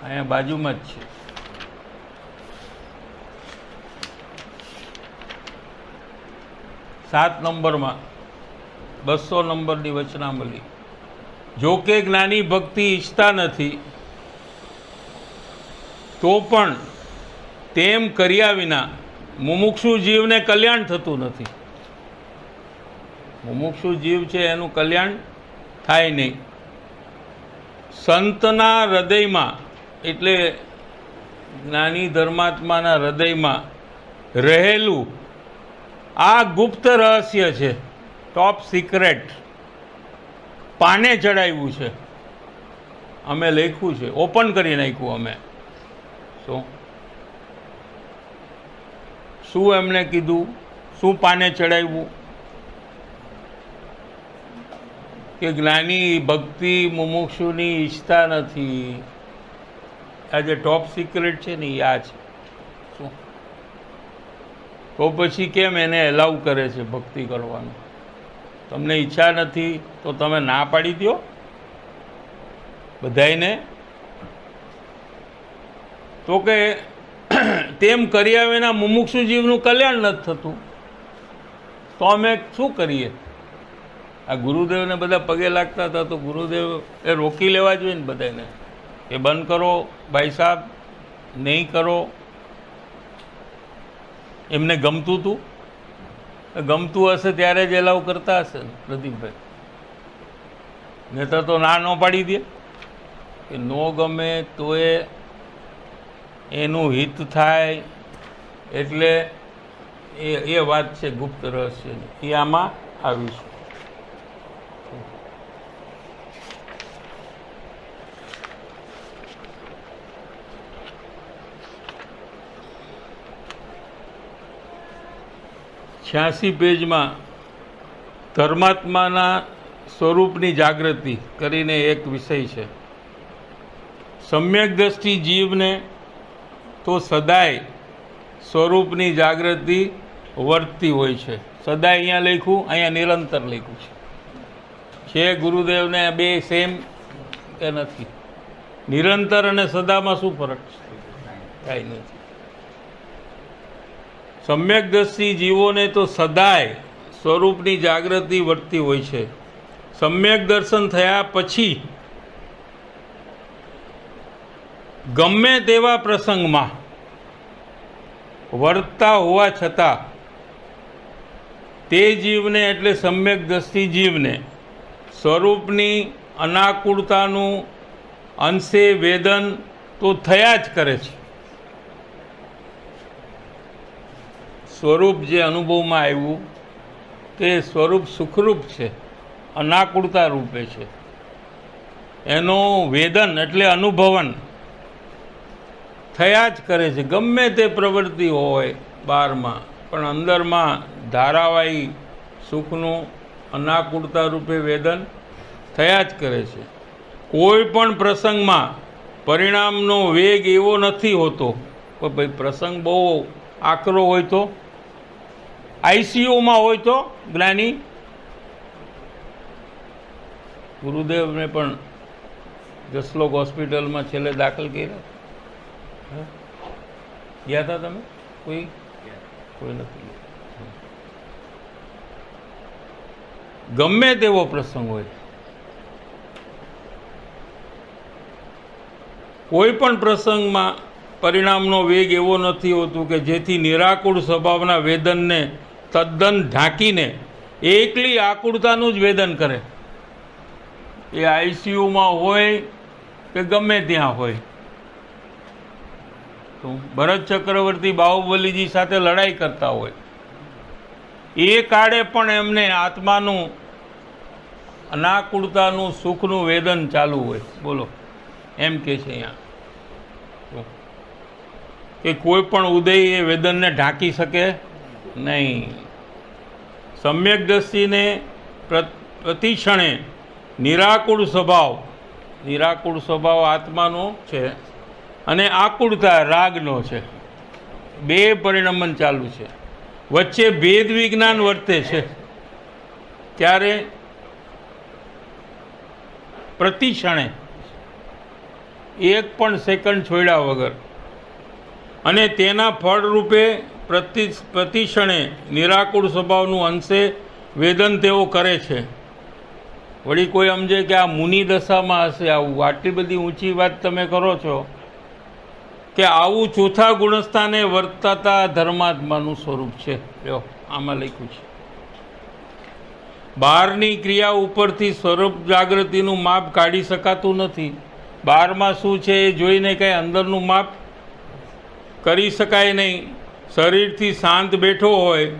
અહીંયા બાજુમાં જ છે. સાત નંબરમાં 200 નંબરની વચનામલી. જો કે જ્ઞાની ભક્તિ ઈચ્છતા નથી તો પણ તેમ કર્યા વિના મુમુક્ષુ જીવને કલ્યાણ થતું નથી. મુમુક્ષુ જીવ છે એનું કલ્યાણ થાય નહીં. સંતના હૃદયમાં એટલે જ્ઞાની ધર્માત્માના હૃદયમાં રહેલું આ ગુપ્ત રહસ્ય છે, ટોપ સિક્રેટ, પાને ચડાવ્યું છે. અમે લખ્યું છે, ઓપન કરી નાખ્યું અમે. શું એમને કીધું? શું પાને ચડાવ્યું? કે જ્ઞાની ભક્તિ મુમુક્ષુની ઈચ્છતા નથી. આ જે ટોપ સિક્રેટ છે ને એ આ છે. શું તો પછી કેમ એને એલાઉ કરે છે ભક્તિ કરવાનું? તમને ઈચ્છા નથી તો તમે ના પાડી દો બધાયને. તો કે તેમ કર્યા વિના મુમુક્ષુ જીવનું કલ્યાણ નથી થતું, તો અમે શું કરીએ? આ ગુરુદેવને બધા પગે લાગતા હતા, તો ગુરુદેવ એ રોકી લેવા જોઈએ ને બધાને, એ બંધ કરો ભાઈ સાહેબ, નહીં કરો. એમને ગમતું હતું, ગમતું હશે ત્યારે જ એલાવ કરતા હશે ને પ્રદીપભાઈ, નહીતર તો ના ન પાડી દે કે નો ગમે તો એનું હિત થાય. એટલે એ વાત છે ગુપ્ત રહસ્યની, એ આમાં આવીશું. છ્યાસી પેજમાં ધર્માત્માના સ્વરૂપની જાગૃતિ કરીને એક વિષય છે. સમ્યક દ્રષ્ટિ જીવને તો સદાય સ્વરૂપની જાગૃતિ વર્તતી હોય છે. સદાય અહીંયા લખ્યું, અહીંયા નિરંતર લખ્યું છે. ગુરુદેવને બે સેમ કે નથી? નિરંતર અને સદામાં શું ફરક છે? કાંઈ નથી. સમ્યક દ્રષ્ટિ જીવોને તો સદાય સ્વરૂપની જાગૃતિ વર્તતી હોય છે. સમ્યક દર્શન થયા પછી ગમે તેવા પ્રસંગમાં વર્તતા હોવા છતાં તે જીવને એટલે સમ્યક દ્રષ્ટિ જીવને સ્વરૂપની અનાકૂળતાનું અંશે વેદન તો થયા જ કરે છે. સ્વરૂપ જે અનુભવમાં આવ્યું તે સ્વરૂપ સુખરૂપ છે, અનાકૂળતા રૂપે છે. એનું વેદન એટલે અનુભવન થયા જ કરે છે. ગમે તે પ્રવૃત્તિ હોય બહારમાં, પણ અંદરમાં ધારાવાહી સુખનું અનાકૂળતા રૂપે વેદન થયા જ કરે છે. કોઈ પણ પ્રસંગમાં પરિણામનો વેગ એવો નથી હોતો. ભાઈ પ્રસંગ બહુ આકરો હોય તો, આઈસીયુમાં હોય તો જ્ઞાની, ગુરુદેવને પણ જસલોક હોસ્પિટલમાં છેલ્લે દાખલ કર્યા. ગયા હતા તમે? કોઈ નથી. ગમે તેવો પ્રસંગ હોય, કોઈ પણ પ્રસંગમાં પરિણામનો વેગ એવો નથી હોતું કે જેથી નિરાકૂળ સ્વભાવના વેદનને તદ્દન ઢાંકીને એકલી આકૂળતાનું જ વેદન કરે. એ આઈસીયુમાં હોય કે ગમે ત્યાં હોય. તો ભરત ચક્રવર્તી બાહુબલીજી સાથે લડાઈ કરતા હોય, એ કાળે પણ એમને આત્માનું અનાકૂળતાનું સુખનું વેદન ચાલુ હોય. બોલો, એમ કે છે અહીંયા કે કોઈ પણ ઉદય એ વેદનને ઢાંકી શકે નહીં. સમ્યક દ્રષ્ટિને પ્રતિક્ષણે નિરાકૂળ સ્વભાવ આત્માનો છે અને આકૂળતા રાગનો છે. બે પરિણમન ચાલુ છે. વચ્ચે ભેદ વિજ્ઞાન વર્તે છે. ત્યારે પ્રતિક્ષણે એક પણ સેકન્ડ છોડ્યા વગર, અને તેના ફળરૂપે પ્રતિક્ષણે નિરાકૂળ સ્વભાવનું અંશે વેદન તેઓ કરે છે. વળી કોઈ સમજે કે આ મુનિ દશામાં હશે આવું. આટલી બધી ઊંચી વાત તમે કરો છો કે આવું ચોથા ગુણસ્થાને વર્તાતા ધર્માત્માનું સ્વરૂપ છે. જો આમાં લખ્યું છે. બહારની ક્રિયા ઉપરથી સ્વરૂપ જાગૃતિનું માપ કાઢી શકાતું નથી. બહારમાં શું છે એ જોઈને કંઈ અંદરનું માપ કરી શકાય નહીં. શરીરથી શાંત બેઠો હોય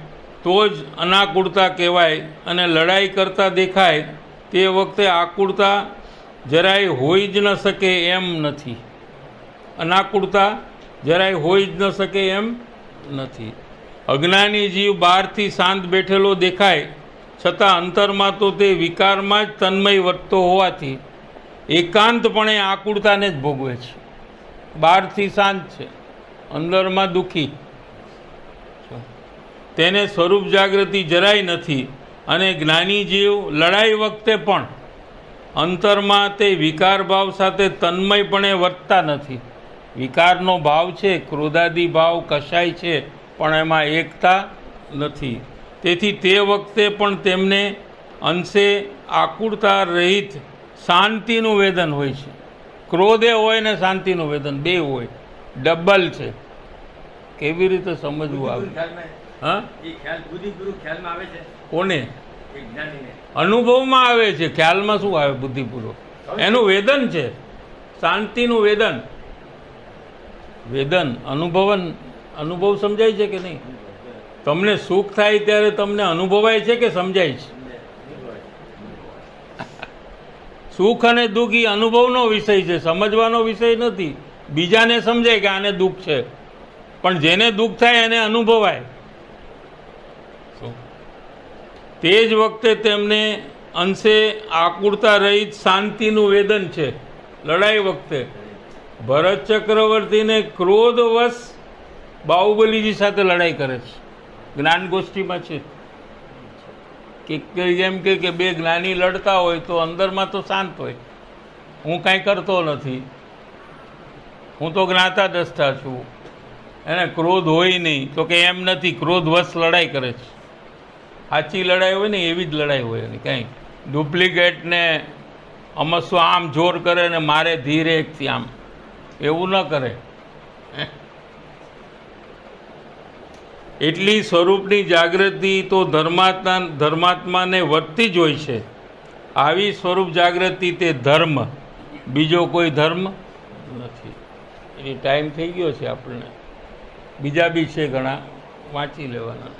તો જ અનાકૂળતા કહેવાય, અને લડાઈ કરતા દેખાય તે વખતે આકૂળતા જરાય હોઈ જ ન શકે એમ નથી. અનાકૂળતા જરાય હોઈ જ ન શકે એમ નથી. અજ્ઞાની જીવ બહારથી શાંત બેઠેલો દેખાય છતાં અંતરમાં તો તે વિકારમાં જ તન્મય વર્તતો હોવાથી એકાંતપણે આકૂળતાને જ ભોગવે છે. બહારથી શાંત છે, અંદરમાં દુઃખી. તેને સ્વરૂપ જાગૃતિ જરાય નથી. અને જ્ઞાની જીવ લડાઈ વખતે પણ અંતરમાં તે વિકાર ભાવ સાથે તન્મયપણે વર્તતા નથી. વિકારનો ભાવ છે, ક્રોધાદી ભાવ કશાય છે, પણ એમાં એકતા નથી. તેથી તે વખતે પણ તેમને અંશે આકુળતા રહિત શાંતિનું વેદન હોય છે. ક્રોધે હોય ને શાંતિનું વેદન બે હોય, ડબલ છે. કેવી રીતે સમજવું આવે? હા, કોને? અનુભવમાં આવે છે, ખ્યાલમાં શું આવે? બુદ્ધિપૂર્વક એનું વેદન છે, શાંતિનું વેદન. વેદન અનુભવ સમજાય છે કે નહીં? તમને સુખ થાય ત્યારે તમને અનુભવાય છે કે સમજાય છે? સુખ અને દુઃખ એ અનુભવનો વિષય છે, સમજવાનો વિષય નથી. બીજાને સમજાય કે આને દુઃખ છે, પણ જેને દુઃખ થાય એને અનુભવાય. તે જ વખતે તેમને અંશે આકુળતા રહિત શાંતિનું વેદન છે. લડાઈ વખતે ભરત ચક્રવર્તીને ક્રોધવશ બાહુબલીજી સાથે લડાઈ કરે છે. જ્ઞાન ગોષ્ઠીમાં છે કે જેમ કે બે જ્ઞાની લડતા હોય તો અંદરમાં તો શાંત હોય, હું કાંઈ કરતો નથી, હું તો જ્ઞાતા દસતા છું, એને ક્રોધ હોય નહીં. તો કે એમ નથી, ક્રોધવશ લડાઈ કરે છે. સાચી લડાઈ હોય ને એવી જ લડાઈ હોય એની. કાંઈ ડુપ્લિકેટને અમસ્વ આમ જોર કરે ને મારે ધીરે એકથી આમ એવું ન કરે. એટલી સ્વરૂપની જાગૃતિ તો ધર્માત્માને વધતી જ હોય છે. આવી સ્વરૂપ જાગૃતિ તે ધર્મ, બીજો કોઈ ધર્મ નથી. એ ટાઈમ થઈ ગયો છે આપણને. બીજા બી છે ઘણા, વાંચી લેવાના.